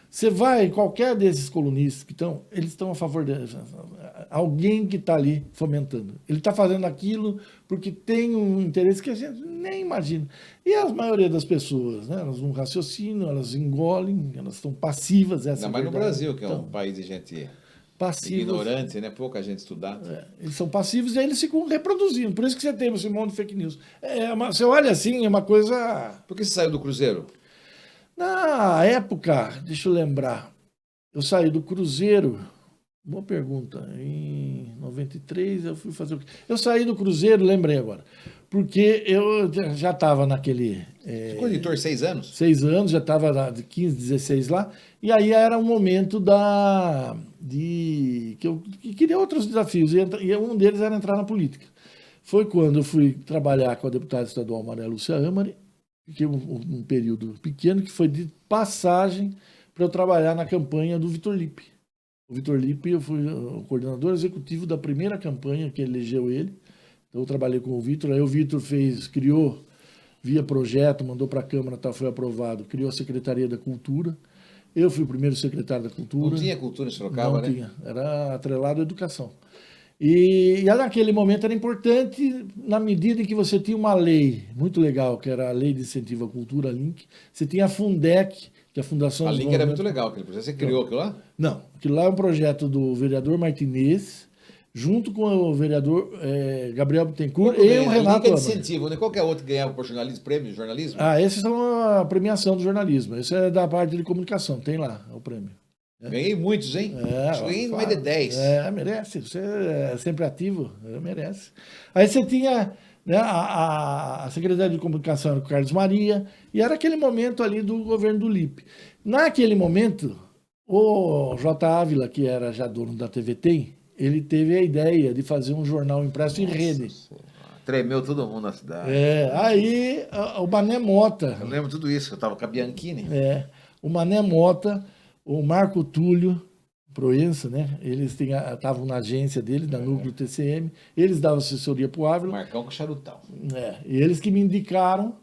Você vai, qualquer desses colunistas que estão, eles estão a favor de alguém que está ali fomentando. Ele está fazendo aquilo porque tem um interesse que a gente nem imagina. E a maioria das pessoas, né, elas não raciocinam, elas engolem, elas estão passivas. Ainda mais no Brasil, que é um país de gente... passivos. Ignorante, né? Pouca gente estudada. Eles são passivos e aí eles ficam reproduzindo. Por isso que você tem esse monte de fake news. Você olha assim, é uma coisa... Por que você saiu do Cruzeiro? Na época, deixa eu lembrar, eu saí do Cruzeiro, boa pergunta, em 93 eu fui fazer o quê? Eu saí do Cruzeiro, lembrei agora, porque eu já estava naquele... Ficou editor 6 anos? 6 anos, já estava de 15, 16 lá, e aí era um momento que eu queria outros desafios, e um deles era entrar na política. Foi quando eu fui trabalhar com a deputada estadual Maria Lúcia Amari, fiquei um período pequeno, que foi de passagem para eu trabalhar na campanha do Vitor Lippe. O Vitor Lippe, eu fui o coordenador executivo da primeira campanha que elegeu ele. Então eu trabalhei com o Vitor, aí o Vitor criou via projeto, mandou para a Câmara, foi aprovado, criou a Secretaria da Cultura. Eu fui o primeiro secretário da Cultura. Não tinha cultura em Sorocaba, né? Não tinha, era atrelado à educação. E naquele momento era importante, na medida em que você tinha uma lei muito legal, que era a Lei de Incentivo à Cultura, a LINC. Você tinha a Fundec, que é a Fundação... A LINC era muito legal, aquele projeto. Você criou aquilo lá? Não, aquilo lá é um projeto do vereador Martinez, junto com o vereador Gabriel Bittencourt e o Renato Amari. De incentivo, né? Qualquer outro que ganhava por jornalismo, prêmio de jornalismo? Esses são a premiação do jornalismo. Esse é da parte de comunicação, tem lá o prêmio. Ganhei muitos, hein? Acho que ganhei mais de 10. Merece. Você é sempre ativo, merece. Aí você tinha né? A Secretaria de Comunicação era o Carlos Maria, e era aquele momento ali do governo do Lippe. Naquele momento, o J. Ávila, que era já dono da TV Tem, ele teve a ideia de fazer um jornal impresso em rede. Tremeu todo mundo na cidade. Aí o Mané Mota. Eu lembro tudo isso, eu estava com a Bianchini. O Mané Mota, o Marco Túlio Proença, né? Eles estavam na agência dele, da Núcleo TCM, eles davam assessoria para o Ávila. Marcão com charutão. E eles que me indicaram.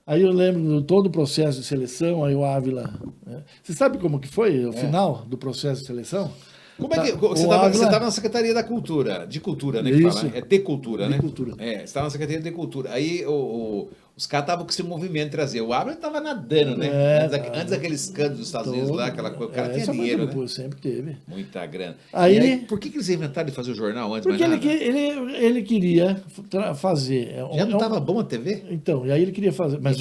Aí eu lembro de todo o processo de seleção, aí o Ávila. Né? Você sabe como que foi o final do processo de seleção? Como é que você estava na Secretaria da Cultura, de Cultura, né? Que Isso. fala, de Cultura, né? Cultura. Você estava na Secretaria de Cultura. Aí os caras estavam com esse movimento de trazer. O Ávila estava nadando, né? Antes daquele escândalo dos Estados Unidos lá, aquela coisa. O cara tinha dinheiro, né? Sempre teve. Muita grana. Aí, por que eles inventaram de fazer o jornal antes? Porque ele queria fazer. Já não estava bom a TV? Então, e aí ele queria fazer. Mas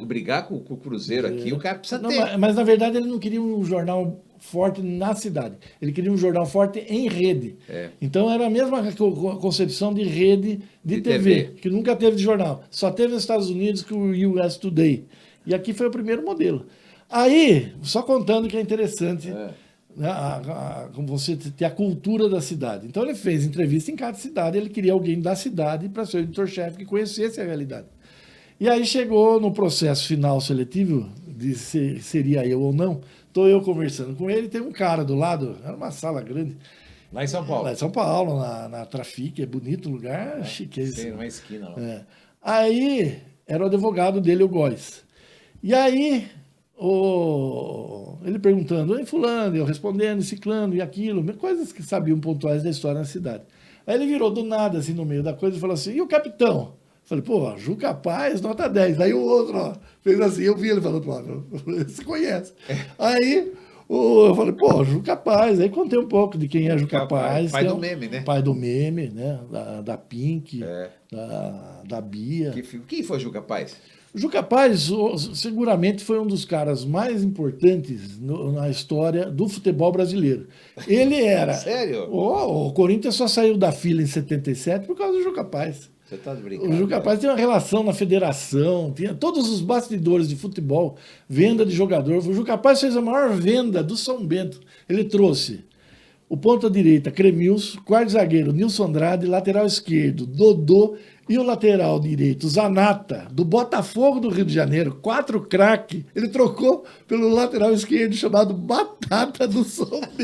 brigar com o Cruzeiro aqui, o cara precisa ter. Mas na verdade ele não queria um jornal forte na cidade. Ele queria um jornal forte em rede. Então era a mesma concepção de rede de TV, que nunca teve de jornal. Só teve nos Estados Unidos com o US Today. E aqui foi o primeiro modelo. Aí, só contando que é interessante, como você ter a cultura da cidade. Então ele fez entrevista em cada cidade, ele queria alguém da cidade para ser o editor-chefe que conhecesse a realidade. E aí chegou no processo final seletivo, de seria eu ou não. Estou eu conversando com ele, tem um cara do lado, era uma sala grande. Lá em São Paulo? Lá em São Paulo, na Trafic, é bonito o lugar, chiqueza. Tem uma esquina lá. Aí, era o advogado dele, o Góes. E aí, ele perguntando, e fulano, eu respondendo, ciclano e aquilo, coisas que sabiam pontuais da história na cidade. Aí ele virou do nada, assim, no meio da coisa, e falou assim, e o capitão? Falei, pô, Juca Paz, nota 10. Aí o outro, fez assim, eu vi ele falando, você conhece. Aí eu falei, pô, Juca Paz. Aí contei um pouco de quem é Juca Paz. Pai do meme, né? Pai do meme, né? Da Pink, da Bia. Quem foi Juca Paz? Juca Paz seguramente foi um dos caras mais importantes na história do futebol brasileiro. Ele era... Sério? O Corinthians só saiu da fila em 77 por causa do Juca Paz. Você tá brincando? O Juca Paz tem uma relação na federação, tinha todos os bastidores de futebol, venda de jogador. O Juca Paz fez a maior venda do São Bento. Ele trouxe o ponta direita, Cremilson, quarto zagueiro, Nilson Andrade, lateral esquerdo, Dodô, e o lateral direito, Zanata, do Botafogo do Rio de Janeiro, 4 craque. Ele trocou pelo lateral esquerdo chamado Batata do São Bento.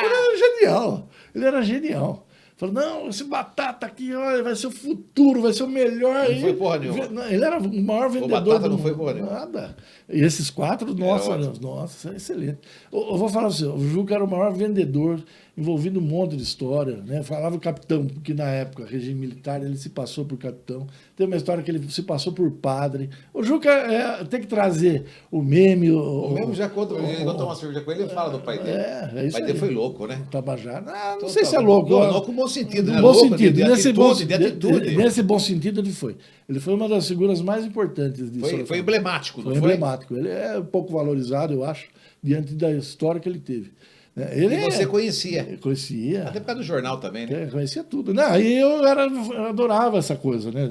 Ele era genial. Ele era genial. Falou, não, esse Batata aqui, olha, vai ser o futuro, vai ser o melhor. Não foi porra nenhuma. Ele era o maior vendedor. O Batata não foi porra nenhuma. Nada. E esses 4, nossa, excelente. Eu vou falar assim, o Juca era o maior vendedor, envolvido um monte de história, né? Falava o capitão, porque na época, regime militar, ele se passou por capitão. Tem uma história que ele se passou por padre. O Juca tem que trazer o meme. O meme já conta, ele conta uma cerveja com ele e fala do pai dele. É isso. O pai dele foi louco, né? Tabajara. Não sei se é louco. Louco com bom sentido, né? Bom sentido. De atitude. Nesse bom sentido, ele foi. Ele foi uma das figuras mais importantes disso. Foi emblemático, não foi? Foi emblemático. Ele é um pouco valorizado, eu acho, diante da história que ele teve. E você conhecia? Conhecia. Até por causa do jornal também, né? Conhecia tudo. Não, aí eu adorava essa coisa, né?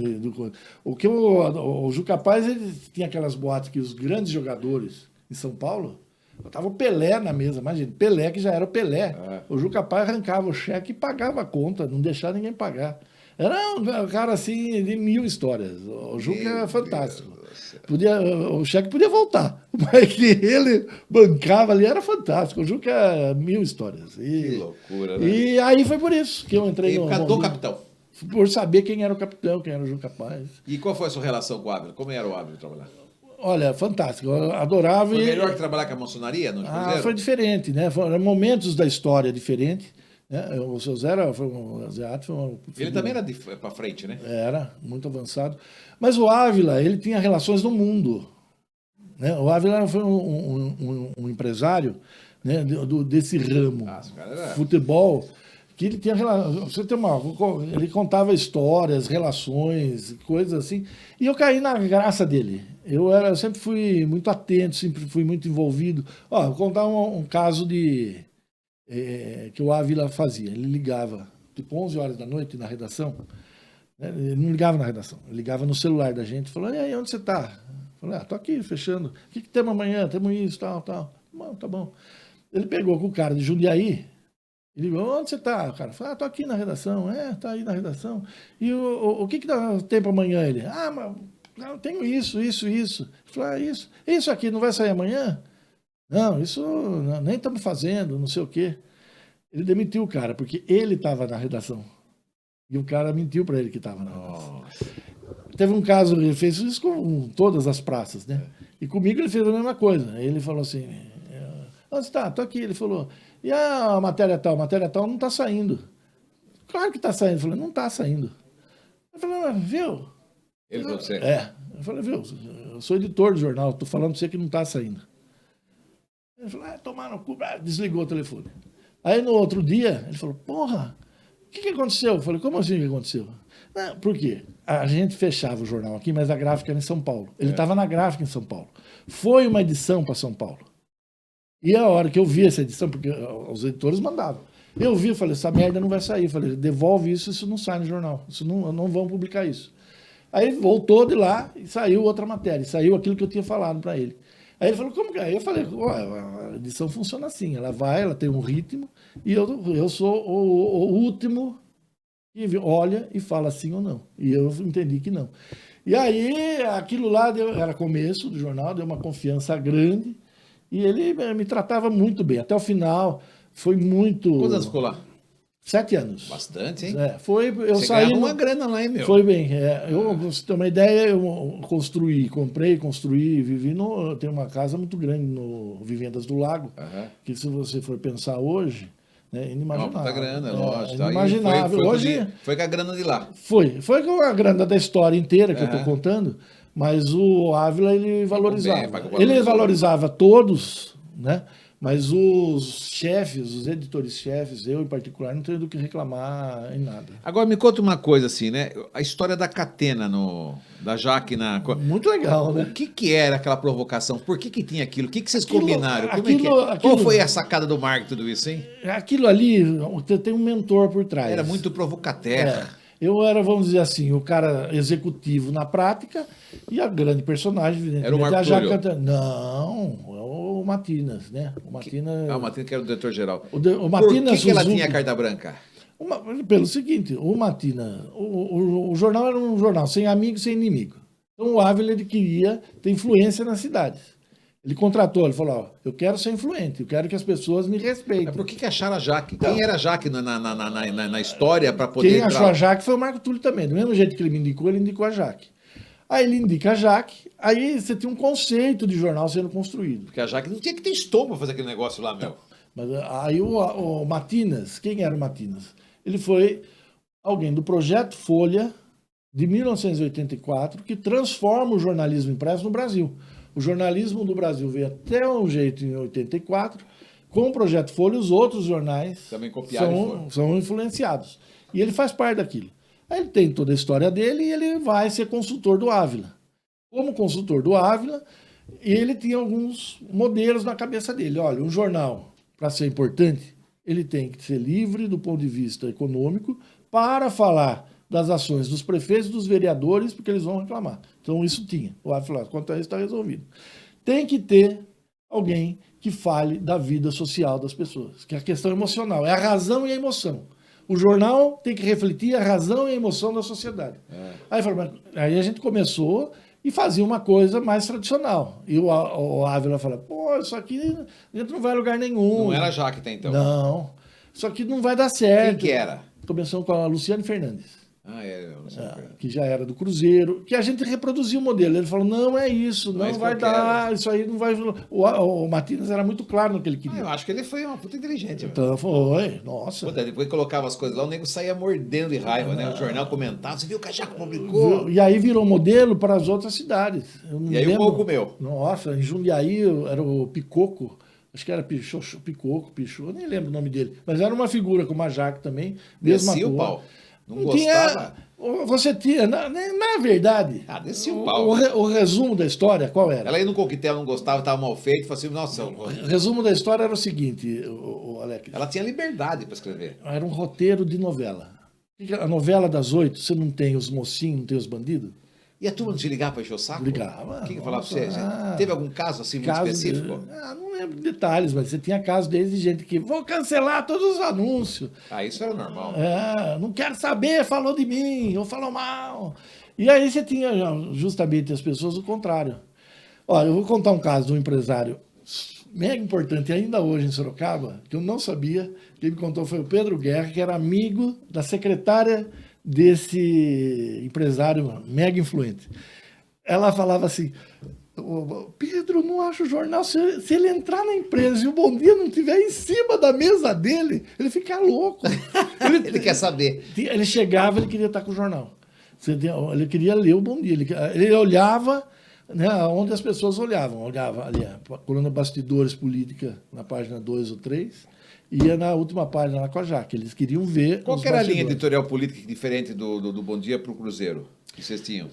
O Juca Paz, ele tinha aquelas boates que os grandes jogadores em São Paulo, tava o Pelé na mesa, imagina, Pelé que já era o Pelé. O Juca Paz arrancava o cheque e pagava a conta, não deixava ninguém pagar. Era um cara assim de 1000 histórias. O Juca é fantástico. O cheque podia voltar, mas que ele bancava ali era fantástico. O Juca é 1000 histórias. Que loucura, né? E aí foi por isso que eu entrei do capitão. Por saber quem era o capitão, quem era o Juca Paz. E qual foi a sua relação com o Ávila? Como era o Ávila trabalhar? Olha, fantástico. Eu adorava. Foi melhor que trabalhar com a maçonaria no Cruzeiro? Foi diferente, né? Foram momentos da história diferentes. O seu Zé ele também era para frente, né? Era, muito avançado. Mas o Ávila, ele tinha relações no mundo. Né? O Ávila foi um empresário, né, desse ramo. Futebol, que ele tinha ele contava histórias, relações, coisas assim. E eu caí na graça dele. Eu sempre fui muito atento, sempre fui muito envolvido. Vou contar um caso que o Ávila fazia. Ele ligava tipo 11 horas da noite na redação. né? Ele não ligava na redação, ele ligava no celular da gente, falou, e aí, onde você está? Eu falei, tô aqui, fechando. O que temos amanhã? Temos isso, tal, tal. Bom, tá bom. Ele pegou com o cara de Jundiaí, ele ligou, onde você está? O cara falou, tô aqui na redação. Tá aí na redação. E o que dá tempo amanhã? Ele, mas eu tenho isso. Eu falei, isso aqui não vai sair amanhã? Não, isso nem estamos fazendo, não sei o quê. Ele demitiu o cara, porque ele estava na redação. E o cara mentiu para ele que estava na redação. Teve um caso, ele fez isso com todas as praças, né? E comigo ele fez a mesma coisa. Ele falou assim, onde está? Estou aqui. Ele falou, e a matéria tal? A matéria tal não está saindo. Claro que está saindo. Eu falei, não está saindo. Eu falei, viu? Ele falou você. Eu falei, viu? Eu sou editor do jornal, estou falando para você que não está saindo. Ele falou, tomar no cu, desligou o telefone. Aí no outro dia, ele falou, porra, o que aconteceu? Eu falei, como assim que aconteceu? Não, por quê? A gente fechava o jornal aqui, mas a gráfica era em São Paulo. Ele estava na gráfica em São Paulo. Foi uma edição para São Paulo. E a hora que eu vi essa edição, porque os editores mandavam, eu vi, eu falei, essa merda não vai sair. Eu falei, devolve isso não sai no jornal. Isso não vão publicar isso. Aí voltou de lá e saiu outra matéria. Saiu aquilo que eu tinha falado para ele. Aí ele falou, como que é? Aí eu falei, a edição funciona assim, ela tem um ritmo, e eu sou o último que olha e fala sim ou não. E eu entendi que não. E aí, aquilo lá era começo do jornal, deu uma confiança grande, e ele me tratava muito bem. Até o final, foi muito... Quantos anos ficou lá? 7 anos. Bastante, hein? Você saí uma grana lá, hein, meu? Foi bem. Você ter uma ideia, eu construí, vivi tem uma casa muito grande no Vivendas do Lago, que se você for pensar hoje, né, inimaginável. Muita grana, lógico. Inimaginável. Hoje foi com a grana de lá. Foi com a grana da história inteira que eu estou contando, mas o Ávila, ele valorizava. Ele valorizava todos, né? Mas os chefes, os editores-chefes, eu em particular, não tenho do que reclamar em nada. Agora me conta uma coisa assim, né? A história da Catena, da Jaque na... Muito legal, né? O que era aquela provocação? Por que tinha aquilo? O que vocês combinaram? Qual Qual foi a sacada do marketing tudo isso, hein? Aquilo ali, tem um mentor por trás. Era muito provocateur. Eu era, vamos dizer assim, o cara executivo na prática e a grande personagem, evidentemente, era o Marco Túlio. Não, é o Matinas, né? O Matinas que era o diretor-geral. O Matinas, por que ela tinha a carta branca? Pelo seguinte, o Matinas, o jornal era um jornal sem amigo, sem inimigo. Então o Ávila, ele queria ter influência nas cidades. Ele contratou, ele falou, eu quero ser influente, eu quero que as pessoas me respeitem. Mas por que acharam a Jaque? Quem era a Jaque na história para poder Quem achou a Jaque foi o Marco Túlio também. Do mesmo jeito que ele me indicou, ele indicou a Jaque. Aí ele indica a Jaque, aí você tem um conceito de jornal sendo construído. Porque a Jaque não tinha que ter estômago para fazer aquele negócio lá, meu. Mas aí o Matinas, quem era o Matinas? Ele foi alguém do Projeto Folha, de 1984, que transforma o jornalismo impresso no Brasil. O jornalismo do Brasil veio até um jeito em 84, com o Projeto Folha, os outros jornais também copiaram são influenciados. E ele faz parte daquilo. Aí ele tem toda a história dele e ele vai ser consultor do Ávila. Como consultor do Ávila, ele tinha alguns modelos na cabeça dele. Olha, um jornal, para ser importante, ele tem que ser livre do ponto de vista econômico para falar das ações dos prefeitos e dos vereadores, porque eles vão reclamar. Então isso tinha. O Ávila falou, quanto a isso está resolvido. Tem que ter alguém que fale da vida social das pessoas, que é a questão emocional, é a razão e a emoção. O jornal tem que refletir a razão e a emoção da sociedade. Aí a gente começou e fazia uma coisa mais tradicional. E o Ávila fala, isso aqui a gente não vai a lugar nenhum. Não era a Jaque até então? Não. Isso aqui não vai dar certo. Quem que era? Começamos com a Luciane Fernandes. Luciane Fernandes. Que já era do Cruzeiro, que a gente reproduziu o modelo. Ele falou, não é isso, não vai dar, isso aí não vai... O Matinas era muito claro no que ele queria. Eu acho que ele foi uma puta inteligente. Então foi, nossa. Puta, depois colocava as coisas lá, o nego saía mordendo de raiva, né? O jornal comentava, você viu que a Jaque publicou? E aí virou modelo para as outras cidades. E aí o povo comeu. Nossa, em Jundiaí era o Picoco, acho que era Picoco, eu nem lembro o nome dele, mas era uma figura como a Jaque também, mesma Descia cor. O pau. Não gostava. Você tinha, na verdade, descia o pau. O resumo da história, qual era? Ela ia no coquetel, não gostava, estava mal feito, falou assim, nossa... O resumo da história era o seguinte, Alex. Ela tinha liberdade para escrever. Era um roteiro de novela. A novela das 8, você não tem os mocinhos, não tem os bandidos? E a turma não te ligava para encher o saco? Ligava. O que eu falava para você? Teve algum caso assim muito específico? Não lembro detalhes, mas você tinha casos desde gente que vou cancelar todos os anúncios. Isso era normal. Não quero saber, falou de mim, ou falou mal. E aí você tinha justamente as pessoas do contrário. Olha, eu vou contar um caso de um empresário mega importante ainda hoje em Sorocaba, que eu não sabia. Quem me contou foi o Pedro Guerra, que era amigo da secretária desse empresário mega influente. Ela falava assim: Pedro, não acho o jornal. Se ele entrar na empresa e o Bom Dia não estiver em cima da mesa dele, ele fica louco. Ele quer saber. Ele chegava, ele queria estar com o jornal. Ele queria ler o Bom Dia. Ele olhava, né, onde as pessoas olhavam. Olhava ali, a coluna Bastidores Política, na página 2 ou 3, ia na última página lá com a Jaque. Eles queriam ver. Qual que era a linha editorial política diferente do Bom Dia para o Cruzeiro que vocês tinham?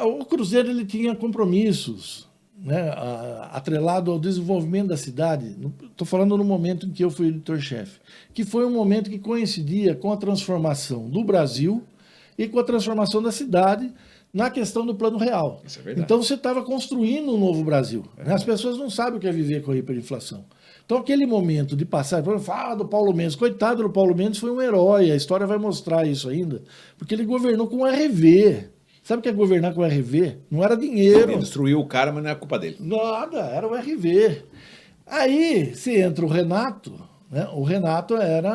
O Cruzeiro ele tinha compromissos, né, atrelado ao desenvolvimento da cidade. Estou falando no momento em que eu fui editor-chefe, que foi um momento que coincidia com a transformação do Brasil e com a transformação da cidade na questão do Plano Real. Isso é verdade. Então você estava construindo um novo Brasil. Né? As pessoas não sabem o que é viver com a hiperinflação. Então aquele momento de passar, fala do Paulo Mendes, coitado do Paulo Mendes, foi um herói, a história vai mostrar isso ainda, porque ele governou com o RV. Sabe o que é governar com o RV? Não era dinheiro. Ele destruiu o cara, mas não é culpa dele. Nada, era o RV. Aí se entra o Renato, né? O Renato era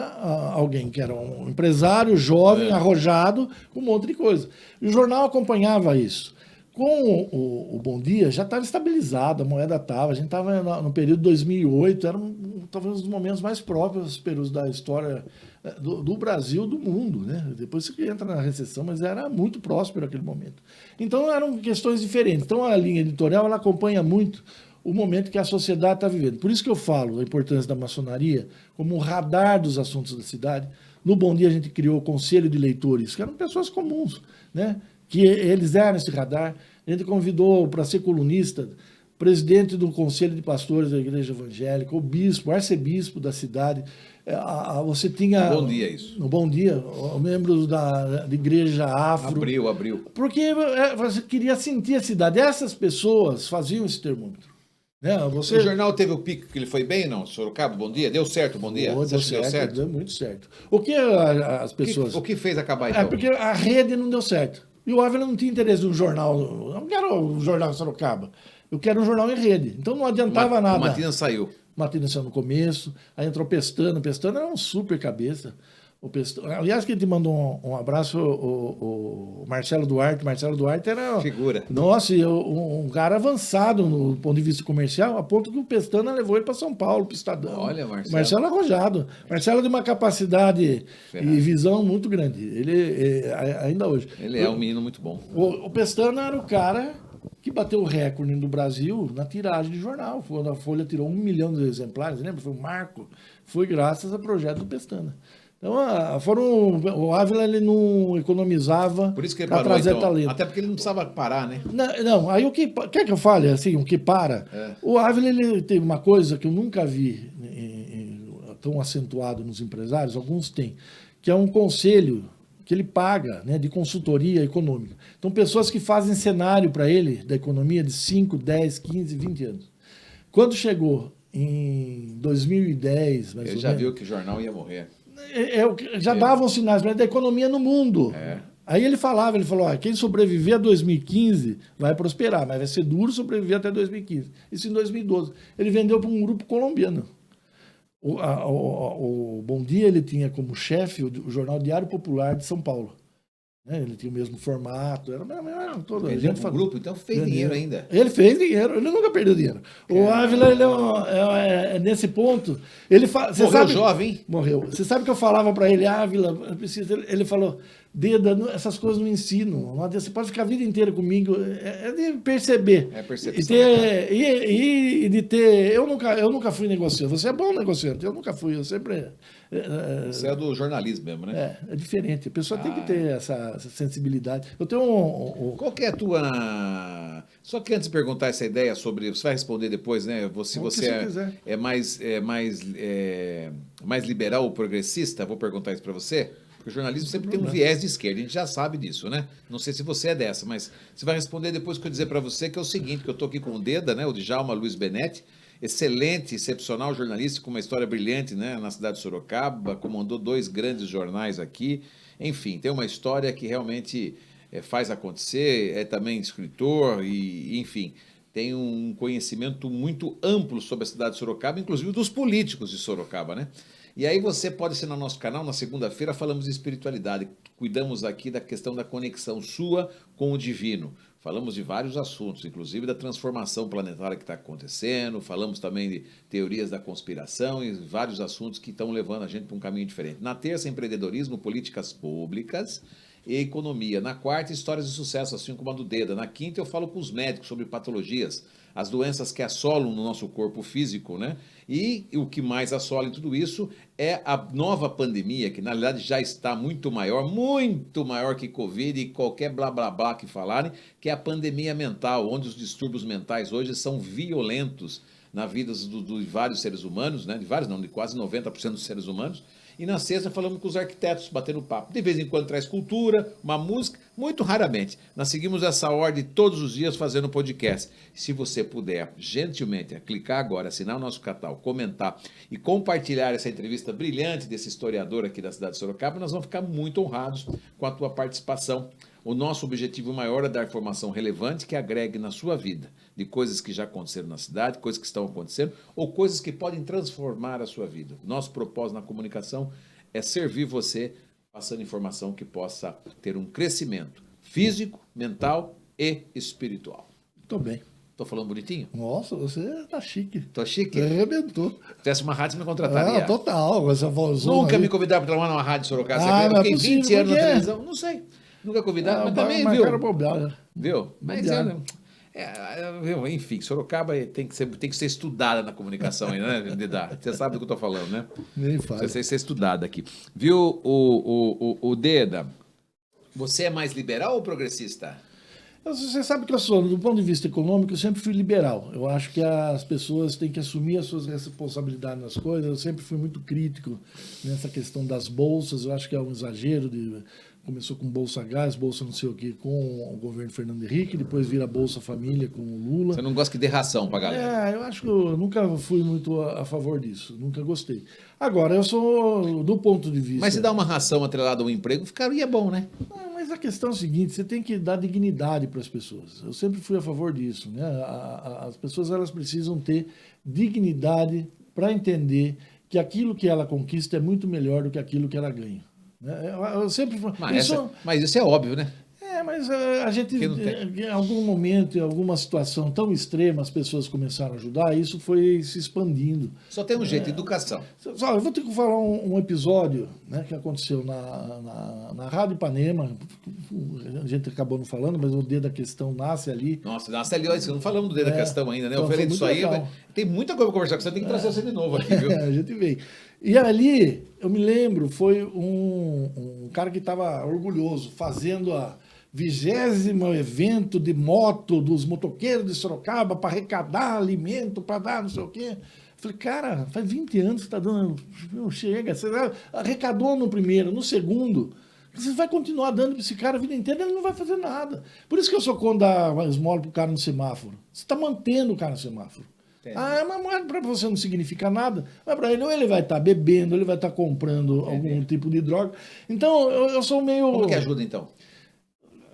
alguém que era um empresário jovem, arrojado, com um monte de coisa. E o jornal acompanhava isso. Com o Bom Dia já estava estabilizado, a moeda estava, a gente estava no período de 2008, era talvez um dos momentos mais próprios da história do Brasil, do mundo, né? Depois você entra na recessão, mas era muito próspero aquele momento. Então eram questões diferentes. Então a linha editorial ela acompanha muito o momento que a sociedade está vivendo. Por isso que eu falo a importância da maçonaria como um radar dos assuntos da cidade. No Bom Dia a gente criou o Conselho de Leitores, que eram pessoas comuns, né? Que eles eram esse radar. A gente convidou para ser colunista presidente do Conselho de Pastores da Igreja Evangélica, o bispo, o arcebispo da cidade. Você tinha... Bom Dia, isso. No Bom Dia, membros da Igreja Afro. Abriu. Porque você queria sentir a cidade. Essas pessoas faziam esse termômetro. Né? O jornal teve o pico que ele foi bem, não? Sorocaba, Bom Dia? Deu certo o Bom Dia? Deu certo? Deu muito certo. O que as pessoas... O que fez acabar então? É porque a rede não deu certo. E o Ávila não tinha interesse no jornal. Eu não quero um jornal Sorocaba. Eu quero um jornal em rede. Então não adiantava nada. O Matina saiu. Matina saiu no começo. Aí entrou Pestana. Pestana era um super cabeça. Aliás, quem te mandou um abraço, o Marcelo Duarte. Marcelo Duarte era... Figura. Nossa, um cara avançado no ponto de vista comercial, a ponto que o Pestana levou ele para São Paulo, para o Estadão. Olha, Marcelo. Marcelo arrojado. Marcelo de uma capacidade e visão muito grande. Ele, ainda hoje. Ele é um menino muito bom. O Pestana era o cara que bateu o recorde no Brasil na tiragem de jornal. Quando a Folha tirou 1 milhão de exemplares, lembra? Foi um marco. Foi graças ao projeto do Pestana. Então, o Ávila ele não economizava para trazer então. talento. Até porque ele não precisava parar, né? Não, aí quer que eu fale assim, o que para? O Ávila ele tem uma coisa que eu nunca vi tão acentuado nos empresários, alguns têm, que é um conselho que ele paga, né, de consultoria econômica. Então, pessoas que fazem cenário para ele da economia de 5, 10, 15, 20 anos. Quando chegou em 2010, ele já viu que o jornal ia morrer. Já davam sinais da economia no mundo. Aí ele falou, quem sobreviver a 2015 vai prosperar, mas vai ser duro sobreviver até 2015. Isso em 2012. Ele vendeu para um grupo colombiano. O Bom Dia ele tinha como chefe o jornal Diário Popular de São Paulo. Ele tinha o mesmo formato, era todo. Ele vendeu para o grupo, então fez dinheiro ainda. Ele fez dinheiro, ele nunca perdeu dinheiro. O Ávila, ele nesse ponto, ele morreu jovem. Morreu. Você sabe que eu falava para ele, Ávila, ele falou, Deda, essas coisas não ensinam. Você pode ficar a vida inteira comigo. É de perceber. É percepção. E de ter. Eu nunca fui negociante. Você é bom negociante. Eu nunca fui. Eu sempre. Você é do jornalismo mesmo, né? É diferente. A pessoa tem que ter essa sensibilidade. Eu tenho Qual que é a tua... Só que antes de perguntar essa ideia sobre... Você vai responder depois, né? Se você mais liberal ou progressista, vou perguntar isso para você. Porque o jornalismo sempre tem um viés de esquerda, a gente já sabe disso, né? Não sei se você é dessa, mas você vai responder depois que eu dizer para você, que é o seguinte, que eu estou aqui com o Deda, né? O Djalma Luiz Benetti, excelente, excepcional jornalista, com uma história brilhante, né? Na cidade de Sorocaba, comandou 2 grandes jornais aqui. Enfim, tem uma história que realmente faz acontecer, é também escritor e, enfim, tem um conhecimento muito amplo sobre a cidade de Sorocaba, inclusive dos políticos de Sorocaba, né? E aí você pode ser no nosso canal, na segunda-feira falamos de espiritualidade, cuidamos aqui da questão da conexão sua com o divino. Falamos de vários assuntos, inclusive da transformação planetária que está acontecendo, falamos também de teorias da conspiração e vários assuntos que estão levando a gente para um caminho diferente. Na terça, empreendedorismo, políticas públicas e economia. Na quarta, histórias de sucesso, assim como a do Deda. Na quinta, eu falo com os médicos sobre patologias, as doenças que assolam no nosso corpo físico, né? E o que mais assola em tudo isso é a nova pandemia, que na realidade já está muito maior que Covid e qualquer blá blá blá que falarem, que é a pandemia mental, onde os distúrbios mentais hoje são violentos na vida de vários seres humanos, né? De vários não, de quase 90% dos seres humanos. E na sexta falamos com os arquitetos, batendo papo. De vez em quando traz cultura, uma música, muito raramente. Nós seguimos essa ordem todos os dias fazendo podcast. Se você puder, gentilmente, clicar agora, assinar o nosso canal, comentar e compartilhar essa entrevista brilhante desse historiador aqui da cidade de Sorocaba, nós vamos ficar muito honrados com a tua participação. O nosso objetivo maior é dar informação relevante que agregue na sua vida, de coisas que já aconteceram na cidade, coisas que estão acontecendo, ou coisas que podem transformar a sua vida. Nosso propósito na comunicação é servir você, passando informação que possa ter um crescimento físico, mental e espiritual. Tô bem. Tô falando bonitinho? Nossa, você tá chique. Tô chique? Arrebentou. Se tivesse uma rádio, você me contrataria. Total. Essa Nunca me convidaram para trabalhar numa rádio Sorocaba. Não é fiquei possível, 20 anos na por quê? televisão. Não sei. Nunca convidaram, mas também, viu? Viu? Mas viu? Enfim, Sorocaba tem que ser estudada na comunicação ainda, né, Dedá? Você sabe do que eu tô falando, né? Nem faz. Você tem que ser estudada aqui. Viu, o Deda? Você é mais liberal ou progressista? Você sabe que eu sou, do ponto de vista econômico, eu sempre fui liberal. Eu acho que as pessoas têm que assumir as suas responsabilidades nas coisas. Eu sempre fui muito crítico nessa questão das bolsas. Eu acho que é um exagero. Começou com Bolsa Gás, Bolsa não sei o quê, com o governo Fernando Henrique, depois vira Bolsa Família com o Lula. Você não gosta que dê ração pra galera? Eu acho que eu nunca fui muito a favor disso, nunca gostei. Agora, eu sou, do ponto de vista... Mas se dá uma ração atrelada ao emprego, ficaria bom, né? Mas a questão é a seguinte, você tem que dar dignidade para as pessoas. Eu sempre fui a favor disso, né? As pessoas elas precisam ter dignidade para entender que aquilo que ela conquista é muito melhor do que aquilo que ela ganha. Eu sempre... Mas isso é óbvio, né? Mas a gente, em algum momento, em alguma situação tão extrema, as pessoas começaram a ajudar, isso foi se expandindo. Só tem um jeito, educação. Eu vou ter que falar um episódio, né, que aconteceu na Rádio Ipanema, a gente acabou não falando, mas o dedo da questão nasce ali. Nossa, nasce ali, não falamos do dedo da questão ainda, né? Então eu falei disso aí, tem muita coisa para conversar, que você tem que trazer você de novo aqui, viu? A gente veio. E ali, eu me lembro, foi um cara que estava orgulhoso, fazendo a 20º evento de moto dos motoqueiros de Sorocaba para arrecadar alimento, para dar não sei o quê. Falei, cara, faz 20 anos que está dando, não chega, você arrecadou no primeiro, no segundo, você vai continuar dando para esse cara a vida inteira, ele não vai fazer nada. Por isso que eu sou contra dar esmola para o cara no semáforo. Você está mantendo o cara no semáforo. Entendi. Mas para você não significa nada, mas para ele ou ele vai estar bebendo, ou ele vai estar comprando algum tipo de droga. Então, eu sou meio... Como que ajuda, então?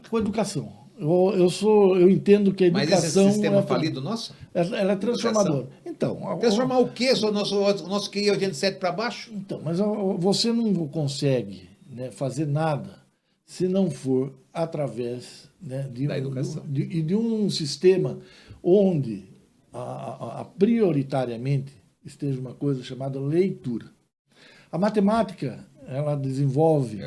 Com educação. Eu entendo que a educação... Mas esse sistema falido nosso? Ela é transformadora. Então, transformar o quê? O nosso QI 87 para baixo? Então, mas você não consegue, né, fazer nada se não for através, né, da educação. De um sistema onde prioritariamente esteja uma coisa chamada leitura. A matemática... ela desenvolve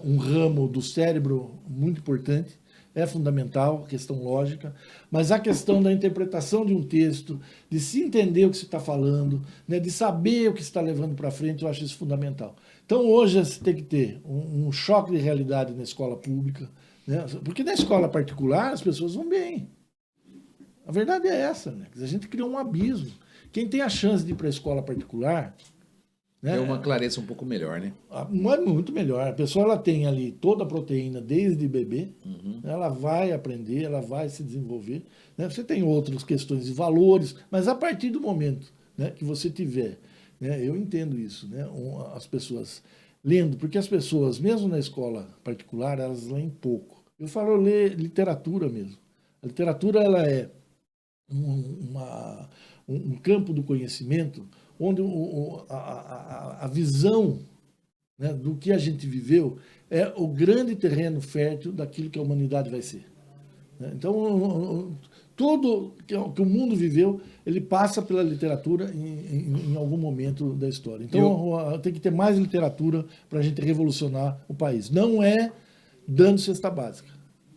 um ramo do cérebro muito importante, é fundamental, questão lógica, mas a questão da interpretação de um texto, de se entender o que se está falando, né, de saber o que se está levando para frente, eu acho isso fundamental. Então, hoje, você tem que ter um choque de realidade na escola pública, né, porque na escola particular as pessoas vão bem. A verdade é essa, né? A gente criou um abismo. Quem tem a chance de ir para a escola particular... né? Deu uma clareza um pouco melhor, né? É muito melhor. A pessoa ela tem ali toda a proteína desde bebê, ela vai aprender, ela vai se desenvolver. Né? Você tem outras questões de valores, mas a partir do momento, né, que você tiver, né, eu entendo isso, né, as pessoas lendo, porque as pessoas, mesmo na escola particular, elas leem pouco. Eu falo ler literatura mesmo. A literatura ela é um campo do conhecimento onde a visão, né, do que a gente viveu é o grande terreno fértil daquilo que a humanidade vai ser. Né? Então, tudo que o mundo viveu, ele passa pela literatura em algum momento da história. Então, tem que ter mais literatura para a gente revolucionar o país. Não é dando cesta básica.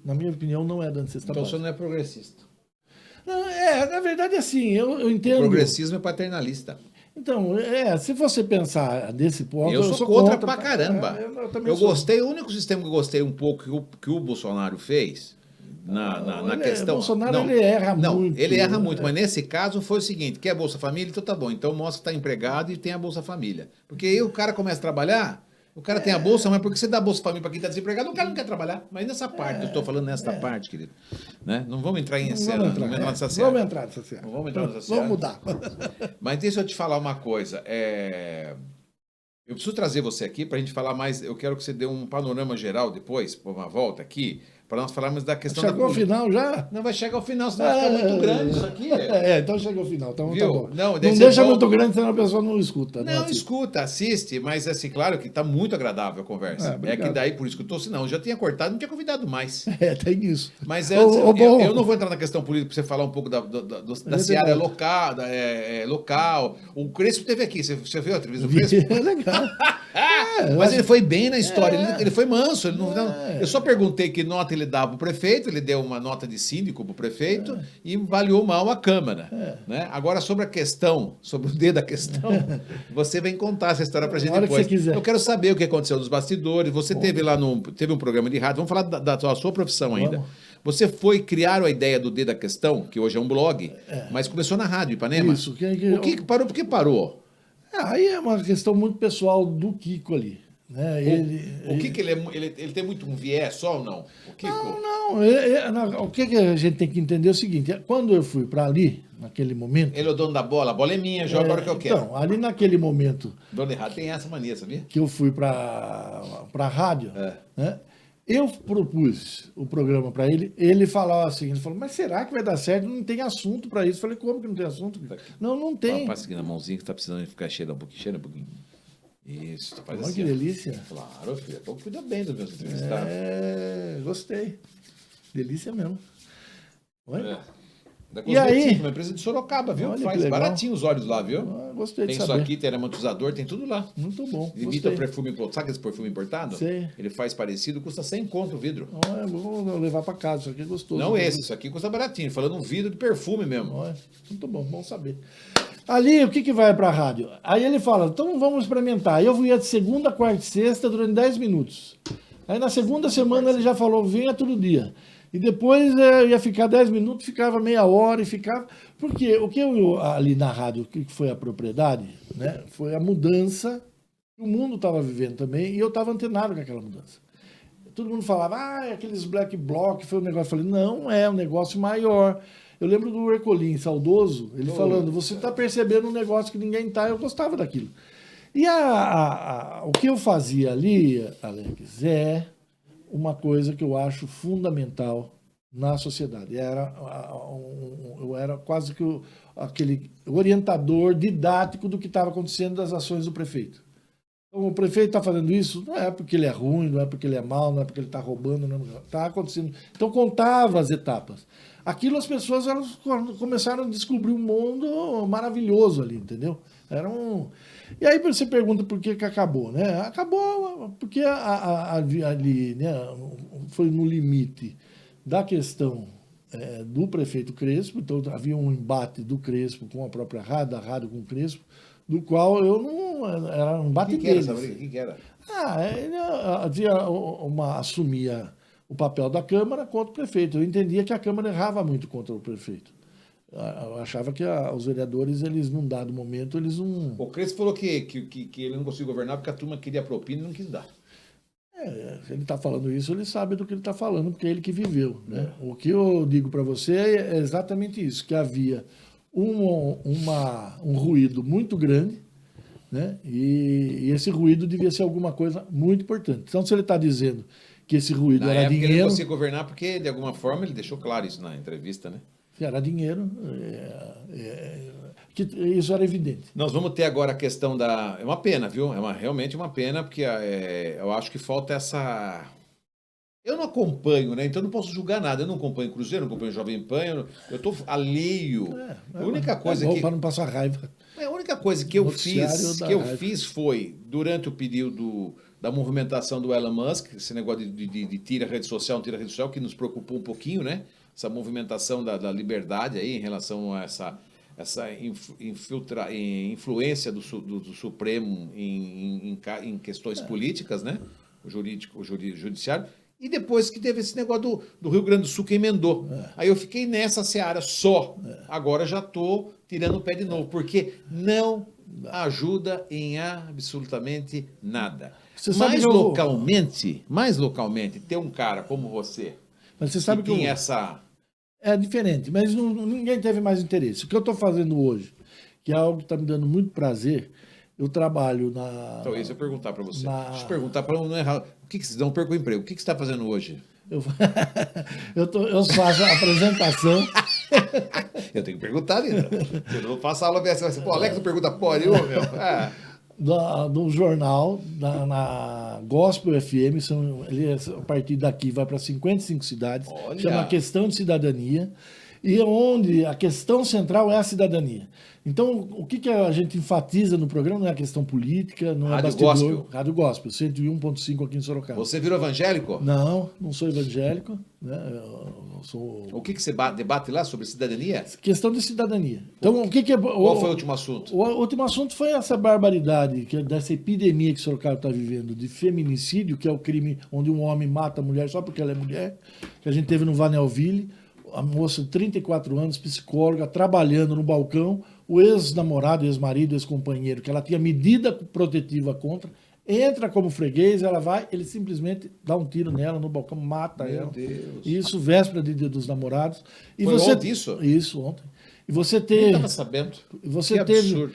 Na minha opinião, não é dando cesta Então básica. você não é progressista. Na verdade, assim, eu entendo. O progressismo é paternalista. Então, se você pensar desse ponto, Eu sou contra pra tá? caramba. Eu também Eu sou. gostei, o único sistema que eu gostei um pouco que o Bolsonaro fez na questão. Bolsonaro ele erra não, muito. ele erra muito, mas nesse caso foi o seguinte: quer Bolsa Família? Então tá bom. Então mostra que está empregado e tem a Bolsa Família. Porque aí o cara começa a trabalhar. O cara tem a bolsa, mas porque você dá a Bolsa Família para quem está desempregado, o cara não quer trabalhar. Mas nessa parte, eu estou falando nessa parte, querido. Né? Não vamos entrar em cena, não vamos entrar nessa cena. Vamos entrar nessa cena. Vamos entrar nessa cena. Vamos mudar. Mas deixa eu te falar uma coisa. Eu preciso trazer você aqui para a gente falar mais. Eu quero que você dê um panorama geral depois, por uma volta aqui, para nós falarmos da questão Chegou da ao final já? Não vai chegar ao final, senão vai ficar muito grande isso aqui. Então chegou ao final. Então, Viu? tá bom. Não, Não daí você deixa volta. muito grande, senão a pessoa não escuta. Não, assiste. escuta, assiste, mas assim, claro que está muito agradável a conversa. Obrigado. Que daí, por isso que eu estou, senão eu já tinha cortado, não tinha convidado mais. Tem isso. Mas Ô, eu não vou entrar na questão política para você falar um pouco da seara local, local. O Crespo esteve aqui, você viu a entrevista do Crespo? É legal. Mas ele foi bem na história, ele foi manso. Ele não, eu só perguntei que nota ele dava para o prefeito, ele deu uma nota de síndico para o prefeito e avaliou mal a Câmara. Né? Agora, sobre a questão, sobre o D da questão, você vem contar essa história para a gente hora que depois. você quiser. Eu quero saber o que aconteceu nos bastidores. Você teve lá teve um programa de rádio, vamos falar da sua profissão ainda. Vamos. Você foi criar a ideia do D da questão, que hoje é um blog, mas começou na rádio Ipanema. Isso. O que parou? Por que parou? Aí é uma questão muito pessoal do Kiko ali. Né? O que ele tem muito um viés só ou não? O Kiko? Não. O que a gente tem que entender é o seguinte: quando eu fui para ali, naquele momento. Ele é o dono da bola, a bola é minha, joga agora o que eu quero. Então, ali naquele momento. Dono errado tem essa mania, sabia? Que eu fui para a rádio, né? Eu propus o programa para ele, ele falava assim, ele falou, mas será que vai dar certo? Não tem assunto para isso. Eu falei, como que não tem assunto? Não tem. Passa aqui na mãozinha que está precisando ficar cheira um pouquinho. Isso, faz assim. Olha que delícia. Claro, filho. Então cuida bem dos meus entrevistados. Gostei. Delícia mesmo. Olha. E aí? Uma empresa de Sorocaba, viu? Olha, faz baratinho os olhos lá, viu? Gostei de saber. Tem isso aqui, tem aromatizador, tem tudo lá. Muito bom. Imita perfume importado. Sabe esse perfume importado? Sei. Ele faz parecido, custa 100 conto o vidro. Olha, vou levar para casa, isso aqui é gostoso. Não esse, isso aqui custa baratinho. Falando um vidro de perfume mesmo. Olha, muito bom saber. Ali, o que vai para a rádio? Aí ele fala, então vamos experimentar. Eu ia de segunda, quarta e sexta durante 10 minutos. Aí na segunda semana ele já falou, venha todo dia. E depois ia ficar 10 minutos, ficava meia hora e ficava... Porque o que eu ali na rádio, o que foi a propriedade, né? Foi a mudança que o mundo estava vivendo também, e eu estava antenado com aquela mudança. Todo mundo falava, aqueles black bloc, foi um negócio. Eu falei, não, é um negócio maior. Eu lembro do Ercolim, saudoso, ele falando, você está percebendo um negócio que ninguém está, eu gostava daquilo. E o que eu fazia ali, Alex, é uma coisa que eu acho fundamental na sociedade. Eu era quase que aquele orientador didático do que estava acontecendo das ações do prefeito. Então, o prefeito está fazendo isso, não é porque ele é ruim, não é porque ele é mau, não é porque ele está roubando, não está acontecendo. Então, contava as etapas. Aquilo as pessoas elas começaram a descobrir um mundo maravilhoso ali, entendeu? E aí você pergunta por que acabou, né? Acabou porque ali, né, foi no limite da questão do prefeito Crespo, então havia um embate do Crespo com a própria rádio, da rádio com o Crespo, do qual eu não... Era um embate deles. O que era? Assumia o papel da Câmara contra o prefeito. Eu entendia que a Câmara errava muito contra o prefeito. Eu achava que os vereadores, eles, num dado momento, eles não... O Crespo falou que ele não conseguiu governar porque a turma queria propina e não quis dar. Se ele está falando isso, ele sabe do que ele está falando, porque é ele que viveu. Né? O que eu digo para você é exatamente isso, que havia um ruído muito grande, né? E esse ruído devia ser alguma coisa muito importante. Então, se ele está dizendo que esse ruído Na era época ele dinheiro... não conseguiu governar porque, de alguma forma, ele deixou claro isso na entrevista, né? que era dinheiro, que isso era evidente. Nós vamos ter agora a questão da... É uma pena, viu? Realmente uma pena, porque eu acho que falta essa... Eu não acompanho, né? Então não posso julgar nada. Eu não acompanho Cruzeiro, não acompanho Jovem Pan, eu estou alheio. A única coisa bom que... para não passar raiva. A única coisa que eu fiz foi, durante o período da movimentação do Elon Musk, esse negócio de tira rede social, que nos preocupou um pouquinho, né? Essa movimentação da liberdade aí em relação a essa influência do Supremo em questões políticas, né? O judiciário. E depois que teve esse negócio do Rio Grande do Sul que emendou. Aí eu fiquei nessa seara só. Agora já estou tirando o pé de novo, porque não ajuda em absolutamente nada. Mais localmente, ter um cara como você, mas você sabe que tem essa... É diferente, mas ninguém teve mais interesse. O que eu estou fazendo hoje, que é algo que está me dando muito prazer, eu trabalho na... Então, isso eu ia perguntar para você. Deixa eu perguntar para não errar. O que você não perca o emprego? O que você está fazendo hoje? Eu faço a apresentação. Eu tenho que perguntar ainda. Eu não faço aula dessa. Vai ser, pô, Alex não pergunta porra nenhuma, meu. Do jornal, na Gospel FM, a partir daqui vai para 55 cidades, chama Questão de Cidadania, e onde a questão central é a cidadania. Então, o que a gente enfatiza no programa não é a questão política, não é bastidor. Gospel. Rádio Gospel, 101.5 aqui em Sorocaba. Você virou evangélico? Não sou evangélico. Né? Eu sou... O que você debate lá sobre cidadania? Questão de cidadania. Então, qual foi o último assunto? O último assunto foi essa barbaridade, dessa epidemia que Sorocaba está vivendo, de feminicídio, que é o crime onde um homem mata a mulher só porque ela é mulher, que a gente teve no Vanelville. A moça de 34 anos, psicóloga, trabalhando no balcão, o ex-namorado, ex-marido, ex-companheiro, que ela tinha medida protetiva contra, entra como freguês, ela vai, ele simplesmente dá um tiro nela no balcão, mata ela. Meu Deus. Isso, véspera de Dia dos Namorados. E foi ontem isso? Isso, ontem. E você teve... Eu estava sabendo. Você que absurdo.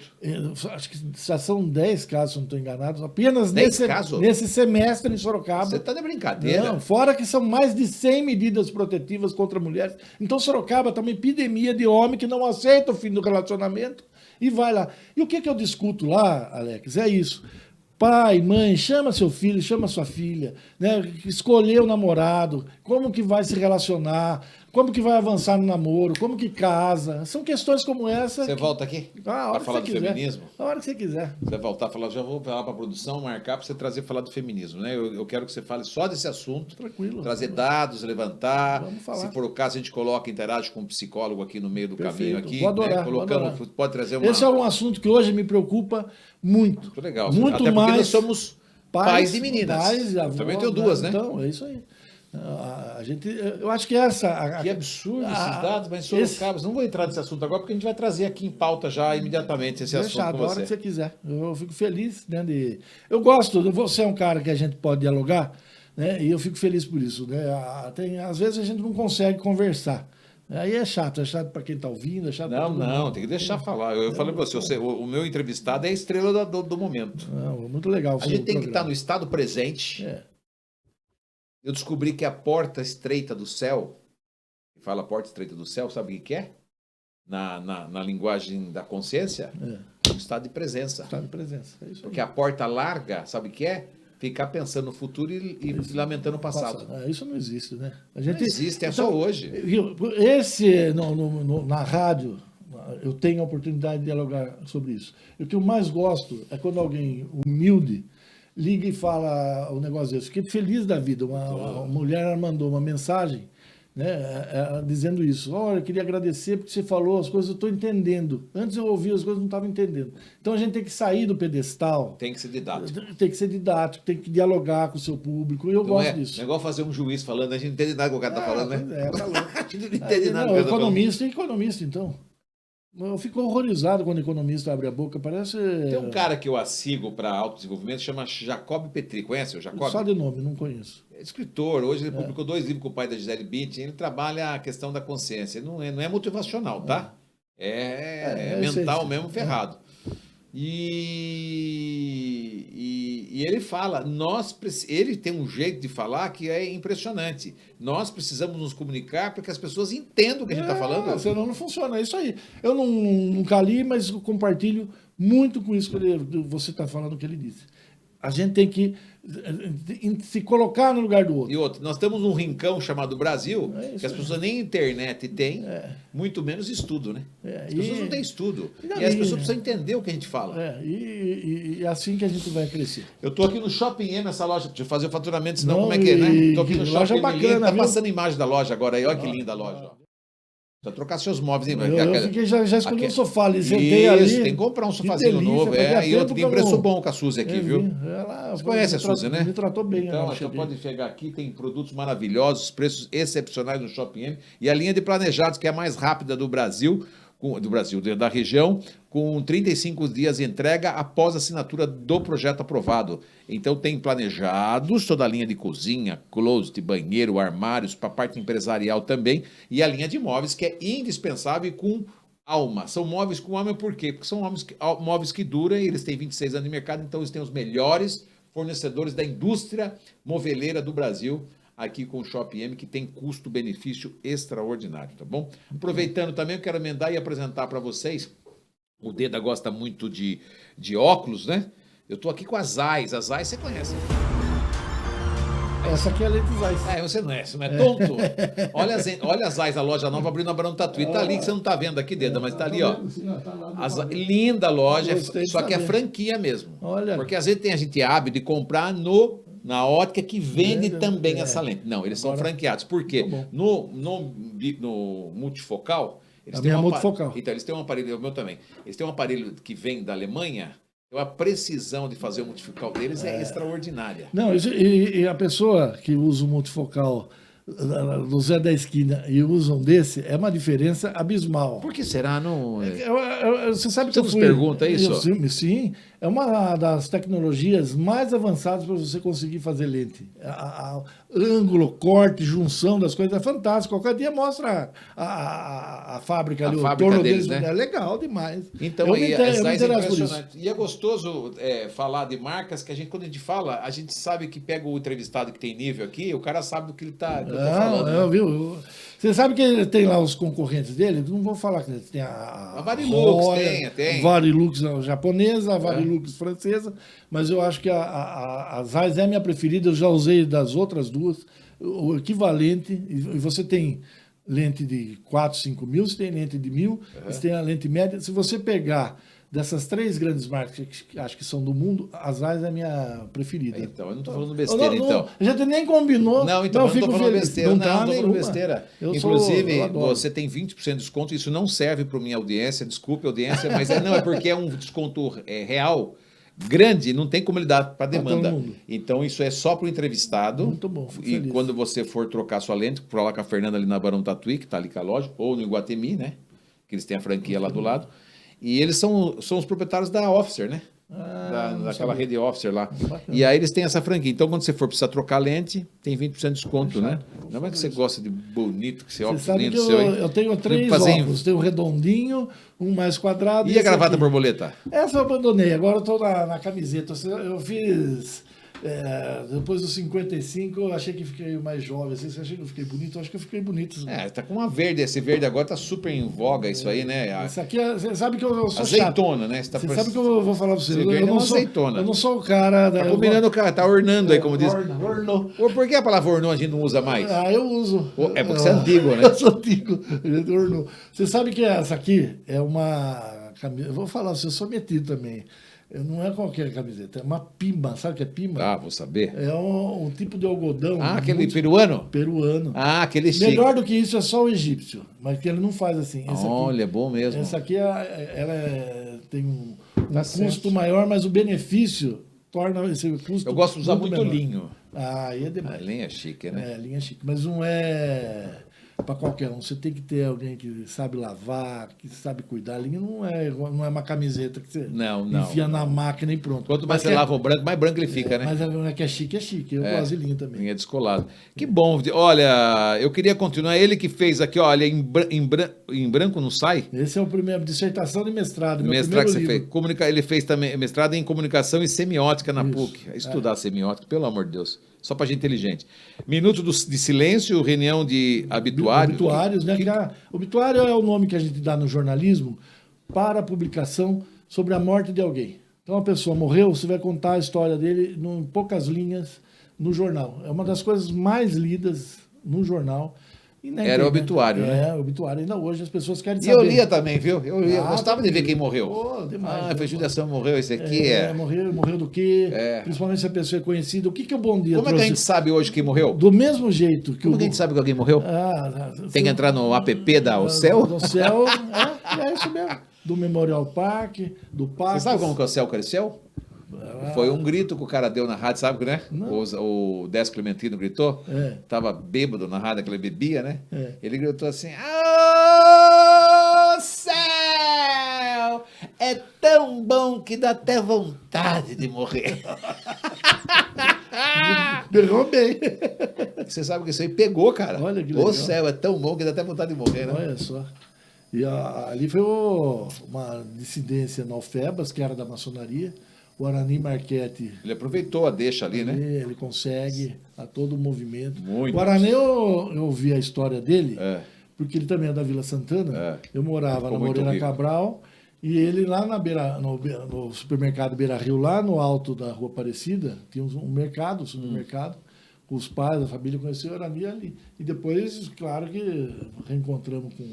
Acho que já são 10 casos, se não estou enganado, apenas 10 nesse semestre em Sorocaba. Você está de brincadeira. Não, fora que são mais de 100 medidas protetivas contra mulheres. Então Sorocaba está uma epidemia de homem que não aceita o fim do relacionamento e vai lá. E o que eu discuto lá, Alex, é isso. Pai, mãe, chama seu filho, chama sua filha, né? Escolher o namorado, como que vai se relacionar, como que vai avançar no namoro, como que casa. São questões como essa. Você volta aqui para falar do feminismo? A hora que você quiser. Você vai voltar a falar, já vou falar para a produção, marcar para você trazer falar do feminismo, né? Eu quero que você fale só desse assunto. Tranquilo. Trazer dados, levantar. Vamos falar. Se for o caso, a gente coloca, interage com um psicólogo aqui no meio do caminho aqui. Vou adorar, né? Colocando, pode trazer uma... Esse é um assunto que hoje me preocupa muito. Muito legal. Muito até mais. Porque nós somos pais de meninas. Pais, avós, também tenho duas, né? Então, é isso aí. Eu acho que essa... Que absurdo esses dados, mas Sorocaba, não vou entrar nesse assunto agora, porque a gente vai trazer aqui em pauta já imediatamente esse assunto com você. A hora que você quiser. Eu fico feliz, né? Eu gosto, você é um cara que a gente pode dialogar, né? E eu fico feliz por isso, né? Às vezes a gente não consegue conversar. Aí é chato para quem está ouvindo, é chato para todo mundo. Tem que deixar falar. Eu falei para você, o meu entrevistado é a estrela do momento. Muito legal. A gente tem que estar no estado presente. Eu descobri que a porta estreita do céu, fala porta estreita do céu, sabe o que é? Na linguagem da consciência? O estado de presença. Estado de presença, é isso aí. Porque a porta larga, sabe o que é? Ficar pensando no futuro e lamentando o passado. Isso não existe, né? Não existe, só hoje. Na rádio, eu tenho a oportunidade de dialogar sobre isso. O que eu mais gosto é quando alguém humilde liga e fala o negócio desse. Fiquei feliz da vida. Uma mulher mandou uma mensagem né, dizendo isso. Olha, eu queria agradecer porque você falou as coisas, eu estou entendendo. Antes eu ouvia as coisas, não estava entendendo. Então a gente tem que sair do pedestal. Tem que ser didático. Tem que ser didático, tem que dialogar com o seu público. E eu gosto disso. Não é igual fazer um juiz falando, a gente não entende nada do que o cara está falando, né? Tá louco. A gente não entende nada do que economista, economista, então. Eu fico horrorizado quando o economista abre a boca, parece... Tem um cara que eu sigo para autodesenvolvimento, chama Jacob Petri. Conhece o Jacob? Só de nome, não conheço. É escritor, hoje ele publicou 2 livros com o pai da Gisele Bündchen, ele trabalha a questão da consciência, não é motivacional, tá? É mental mesmo, ferrado. E ele fala, ele tem um jeito de falar que é impressionante. Nós precisamos nos comunicar para que as pessoas entendam o que a gente está falando. Senão não funciona, é isso aí. Eu nunca li, mas eu compartilho muito com isso que você está falando que ele disse. A gente tem que se colocar no lugar do outro. E outro, nós temos um rincão chamado Brasil, que as pessoas nem internet têm, muito menos estudo, né? As pessoas não têm estudo. E as pessoas precisam entender o que a gente fala. E é assim que a gente vai crescer. Eu estou aqui no Shopping M, essa loja, deixa eu fazer o faturamento, senão como é que é, né? Estou aqui no Shopping M, tá passando imagem da loja agora aí, olha que linda a loja, ó. Precisa trocar seus móveis, hein? Eu já escolhi um sofá ali, sentei ali. Isso, tem que comprar um sofazinho novo. E outro tem preço bom com a Suzy aqui, viu? Você conhece a Suzy, né? Me tratou bem. Então, você pode chegar aqui, tem produtos maravilhosos, preços excepcionais no Shopping M. E a linha de planejados, que é a mais rápida do Brasil, da região, com 35 dias de entrega após a assinatura do projeto aprovado. Então tem planejados, toda a linha de cozinha, closet, banheiro, armários, para a parte empresarial também, e a linha de móveis, que é indispensável e com alma. São móveis com alma por quê? Porque são móveis que duram, e eles têm 26 anos de mercado, então eles têm os melhores fornecedores da indústria moveleira do Brasil, aqui com o Shopping M, que tem custo-benefício extraordinário, tá bom? Aproveitando também, eu quero emendar e apresentar para vocês, o Deda gosta muito de óculos, né? Eu tô aqui com a Zeiss você conhece. Essa aqui é a lente Zeiss. Você não é tonto. Olha a Zeiss, a loja nova abrindo na Barão do Tatuí, tá ali, que você não tá vendo aqui, Deda, mas tá ali, ó. Linda loja, só que é franquia mesmo. Olha. Porque às vezes a gente abre de comprar na ótica que vende também essa lente. Não, eles são franqueados. Por quê? No multifocal, eles têm multifocal. Então, eles têm um aparelho, o meu também. Eles têm um aparelho que vem da Alemanha, então a precisão de fazer o multifocal deles é extraordinária. Não, e a pessoa que usa o multifocal do Zé da Esquina e usam desse, é uma diferença abismal. Por que será? Não... Você sabe que você nos pergunta isso? Sim, é uma das tecnologias mais avançadas para você conseguir fazer lente. Ângulo, corte, junção das coisas é fantástico. Qualquer dia mostra a fábrica ali, o torno deles, né? É legal demais. Então, é impressionante. E é gostoso falar de marcas que quando a gente fala, a gente sabe que pega o entrevistado que tem nível aqui, o cara sabe do que ele está falando. Viu? Você sabe que ele tem lá os concorrentes dele? Não vou falar que tem a Varilux, tem. Varilux japonesa, a Varilux francesa, mas eu acho que a Zeiss é a minha preferida, eu já usei das outras duas, o equivalente, e você tem lente de 4, 5 mil, você tem lente de 1.000, você tem a lente média, se você pegar dessas 3 grandes marcas que acho que são do mundo, a Zeiss é a minha preferida. Então, eu não estou falando besteira, então. A gente nem combinou. Não, então, eu não estou falando besteira. Não estou falando nenhuma. besteira. Inclusive, você tem 20% de desconto, isso não serve para minha audiência, desculpe audiência, mas é porque é um desconto real, grande, não tem como ele dar para demanda. Então, isso é só para o entrevistado. Muito bom. E quando você for trocar sua lente, por lá com a Fernanda ali na Barão Tatuí, que está ali com a loja, ou no Iguatemi, né? Que eles têm a franquia lá do lado. E eles são os proprietários da Officer, né? Daquela rede Officer lá. Bacana. E aí eles têm essa franquia. Então, quando você for precisar trocar lente, tem 20% de desconto, né? Não é que você gosta de bonito, que você óculos lindo seu aí. Eu tenho 3 óculos. Tenho um redondinho, um mais quadrado. E a gravata borboleta? Essa eu abandonei. Agora eu estou na camiseta. Eu fiz... depois dos 55, eu achei que fiquei mais jovem. Você achei que eu fiquei bonito? Eu acho que eu fiquei bonito. Tá com uma verde. Esse verde agora tá super em voga, isso aí, né? Isso aqui, você sabe que eu sou azeitona, chato. né? Você sabe que eu vou falar para você. Eu não sou o cara... Tá combinando o cara, tá ornando aí, como diz. Ornou. Por que a palavra ornou a gente não usa mais? Eu uso. É porque você é antigo, né? Eu sou antigo. Ornou. Você sabe que essa aqui é uma camisa... Eu vou falar, eu sou metido também. Não é qualquer camiseta, é uma pima. Sabe o que é pima? Ah, vou saber. É um tipo de algodão. Ah, aquele muito peruano? peruano. Ah, aquele chique. Melhor do que isso é só o egípcio, mas que ele não faz assim. Olha, é bom mesmo. Essa aqui tem um Tá custo certo. maior, mas o benefício torna esse custo. Eu gosto de usar muito menor. linho. Ah, aí é A demais. linha é chique, né? É, linha chique. Mas não é para qualquer um. Você tem que ter alguém que sabe lavar, que sabe cuidar. A linha não é uma camiseta que você Não, não. enfia na máquina e pronto. Quanto mais Mas você que lava o branco, mais branco ele fica, né? Mas não é que é chique, é chique. Eu gosto de linha também. Linha descolada. Que bom. Olha, eu queria continuar. Ele que fez aqui, olha, em branco não sai? Esse é o primeiro, dissertação de mestrado. Meu Mestrado que você primeiro livro. fez. Ele fez também mestrado em comunicação e semiótica na Isso. PUC. Estudar semiótica, pelo amor de Deus. Só pra gente inteligente. Minuto de silêncio, reunião de habituários. Obituários, né? Obituário é o nome que a gente dá no jornalismo para a publicação sobre a morte de alguém. Então, a pessoa morreu, você vai contar a história dele em poucas linhas no jornal. É uma das coisas mais lidas no jornal. E na Era internet. obituário, né? É, obituário. Ainda hoje as pessoas querem E saber. eu lia também, viu? Eu Ah, gostava de ver quem morreu. Pô, demais, Foi né? Judiação morreu, esse aqui Morreu do quê? É. Principalmente se a pessoa é conhecida. O que o Bom Dia Como é que a trouxe? gente sabe hoje quem morreu? Do mesmo jeito que Como que a gente sabe que alguém morreu? Tem que entrar no app da O Céu? Do céu, é isso mesmo. Do Memorial Park, do Parque. Você sabe como que o céu cresceu? Foi um grito que o cara deu na rádio, sabe, né? O Décio Clementino gritou. É. Tava bêbado na rádio, que ele bebia, né? É. Ele gritou assim: "Ô céu! É tão bom que dá até vontade de morrer." Pegou bem. Você sabe que isso aí pegou, cara. Olha que legal. O céu é tão bom que dá até vontade de morrer, né? Olha só. E ali foi uma dissidência na Alfebas, que era da maçonaria. O Arani Marchetti, Ele aproveitou a deixa ali, né? ele consegue a todo o movimento. Muito. O Arani, eu ouvi a história dele, É. porque ele também é da Vila Santana. É. Eu morava Ficou na muito Moreira rico. Cabral, e ele lá no supermercado Beira Rio, lá no alto da Rua Aparecida, tinha um mercado, supermercado. Os pais, a família conheceu o Arani ali. E depois, claro que reencontramos com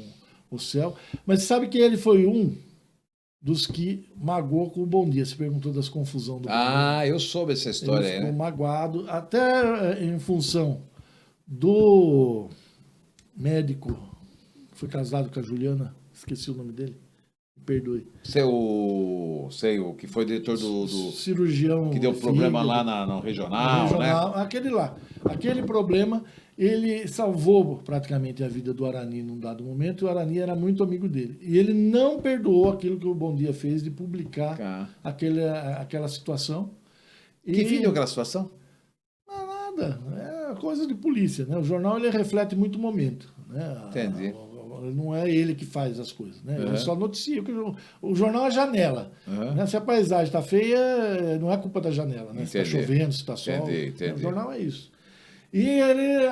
o céu. Mas sabe que ele foi um dos que magoou com o Bom Dia. Você perguntou das confusões do Bom Dia. Ah, eu soube essa história Ele aí, ficou né? magoado, até em função do médico que foi casado com a Juliana, esqueci o nome dele, me perdoe. Sei o que foi diretor do Cirurgião. que deu problema fígado, lá no regional, né? aquele lá. Aquele problema, ele salvou praticamente a vida do Arani num dado momento, e o Arani era muito amigo dele. E ele não perdoou aquilo que o Bom Dia fez de publicar Tá. aquela situação. Que fim deu aquela situação? Não, nada. É coisa de polícia, né? O jornal ele reflete muito o momento, né? Entendi. Não é ele que faz as coisas, né? Uhum. Ele só noticia. O jornal é janela. Uhum. Né? Se a paisagem está feia, não é culpa da janela, né? Se está Entendi. chovendo, se está sol. Entendi. O jornal é isso. E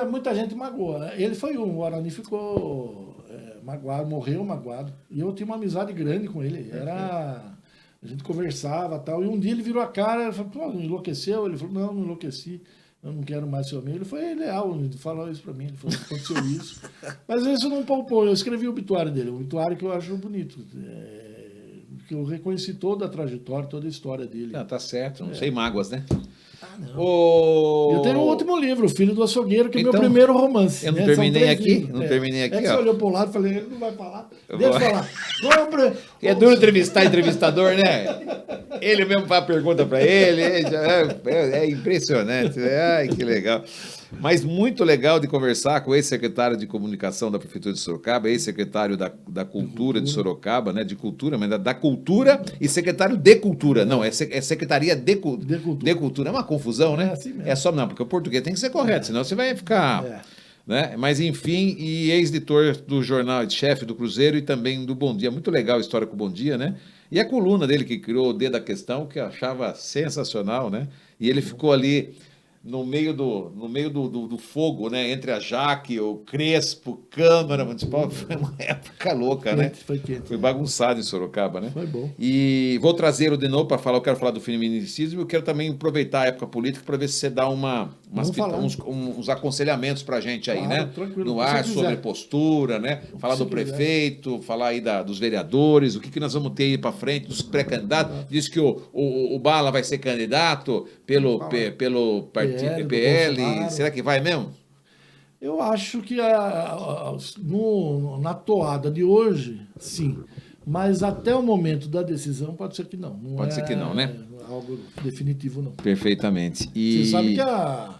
muita gente magoa, né? Ele foi o Arani ficou magoado, morreu magoado. E eu tinha uma amizade grande com ele. A gente conversava e tal. E um dia ele virou a cara e falou: "Pô, não enlouqueceu?" Ele falou: "Não enlouqueci. Eu não quero mais seu amigo." Ele foi leal, ele falou isso pra mim. Ele falou: "Aconteceu isso." Mas isso não poupou. Eu escrevi o obituário dele, um obituário que eu acho bonito. Que eu reconheci toda a trajetória, toda a história dele. Não, tá certo, não sei mágoas, né? Não. Eu tenho o último livro, O Filho do Açougueiro, que é o Então, meu primeiro romance. eu não né? terminei São 3 aqui, livros. não terminei aqui, É que ó. você olhou para um lado e falei: ele não vai falar. Eu Deixa eu vou- falar. Vamos É duro entrevistar entrevistador, né? Ele mesmo faz a pergunta para ele, é impressionante. Ai, que legal. Mas muito legal de conversar com o ex-secretário de comunicação da Prefeitura de Sorocaba, ex-secretário da Cultura de Sorocaba, né? De Cultura, mas da Cultura e secretário de Cultura. Não, é Secretaria de Cultura. É uma confusão, né? É assim mesmo. É só, não, porque o português tem que ser correto, senão você vai ficar... É. Né? Mas enfim, e ex-editor do jornal, chefe do Cruzeiro e também do Bom Dia. Muito legal a história com o Bom Dia, né? E a coluna dele que criou o D da Questão, que eu achava sensacional, né? E ele ficou ali no meio do fogo, né? Entre a Jaque, o Crespo, Câmara Municipal. Foi uma época louca, né? Foi quente. Foi bagunçado em Sorocaba, né? Foi bom. E vou trazer o de novo para falar, eu quero falar do feminicídio, eu quero também aproveitar a época política para ver se você dá uns aconselhamentos para a gente aí, Claro, né? tranquilo, No se ar, quiser. sobre postura, né? Falar do prefeito, falar aí dos vereadores, o que nós vamos ter aí para frente, dos pré-candidatos. Diz que o Bala vai ser candidato pelo partido PL, do PL. Bolsonaro. Será que vai mesmo? Eu acho que na toada de hoje, sim. Mas até o momento da decisão, pode ser que não. Pode ser que não, né? Algo definitivo, não. Perfeitamente. E... Você sabe que a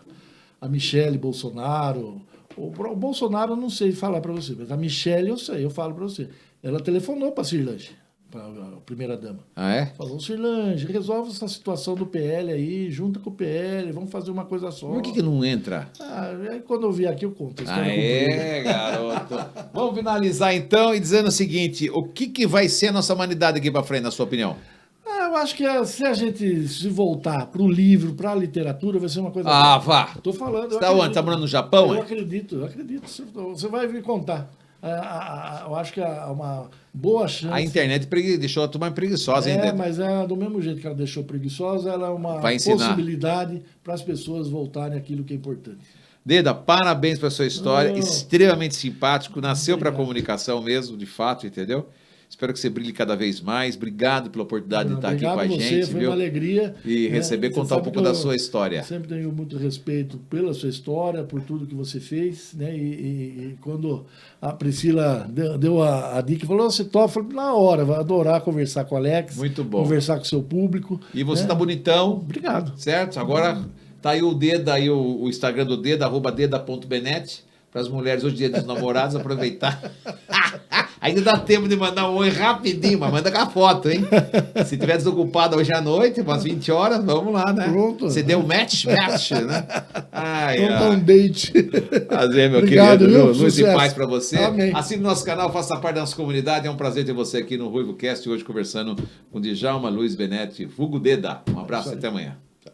Michele Bolsonaro... O Bolsonaro eu não sei falar para você, mas a Michele eu sei, eu falo para você. Ela telefonou para a Cirlange, para a primeira-dama. Ah, é? Falou, Cirlange, resolve essa situação do PL aí, junta com o PL, vamos fazer uma coisa só. Por que não entra? Aí quando eu vier aqui eu conto. Garoto. Vamos finalizar então e dizendo o seguinte, o que vai ser a nossa humanidade aqui para frente, na sua opinião? Eu acho que se a gente se voltar para o livro, para a literatura, vai ser uma coisa... Ah, vá. Tô falando. Você está onde? Está morando no Japão? Eu acredito. Você vai me contar. Eu acho que há uma boa chance... A internet deixou a turma preguiçosa ainda. Mas do mesmo jeito que ela deixou preguiçosa, ela é uma possibilidade para as pessoas voltarem àquilo que é importante. Deda, parabéns pela sua história, extremamente simpático, nasceu para comunicação mesmo, de fato, entendeu? Espero que você brilhe cada vez mais. Obrigado pela oportunidade de estar aqui com a gente. Foi uma alegria. E receber, contar um pouco da sua história. Sempre tenho muito respeito pela sua história, por tudo que você fez, né? E quando a Priscila deu a dica, falou, você topa, eu falei, na hora, vai adorar conversar com o Alex. Muito bom. Conversar com o seu público. E você tá bonitão. Obrigado. Certo? Agora tá aí o Deda, aí o Instagram do Deda, @deda.benet, para as mulheres hoje, dia dos namorados, aproveitar. Ainda dá tempo de mandar um oi rapidinho, mas manda com a foto, hein? Se tiver desocupado hoje à noite, umas 20 horas, vamos lá, né? Pronto. Você deu match, né? Então um date. Prazer, meu Obrigado, querido. viu? Luz e paz para você. Amém. Assine nosso canal, faça parte da nossa comunidade. É um prazer ter você aqui no Ruivo Cast, hoje conversando com Djalma Luiz Benetti, vulgo Deda. Um abraço e até amanhã. Tchau.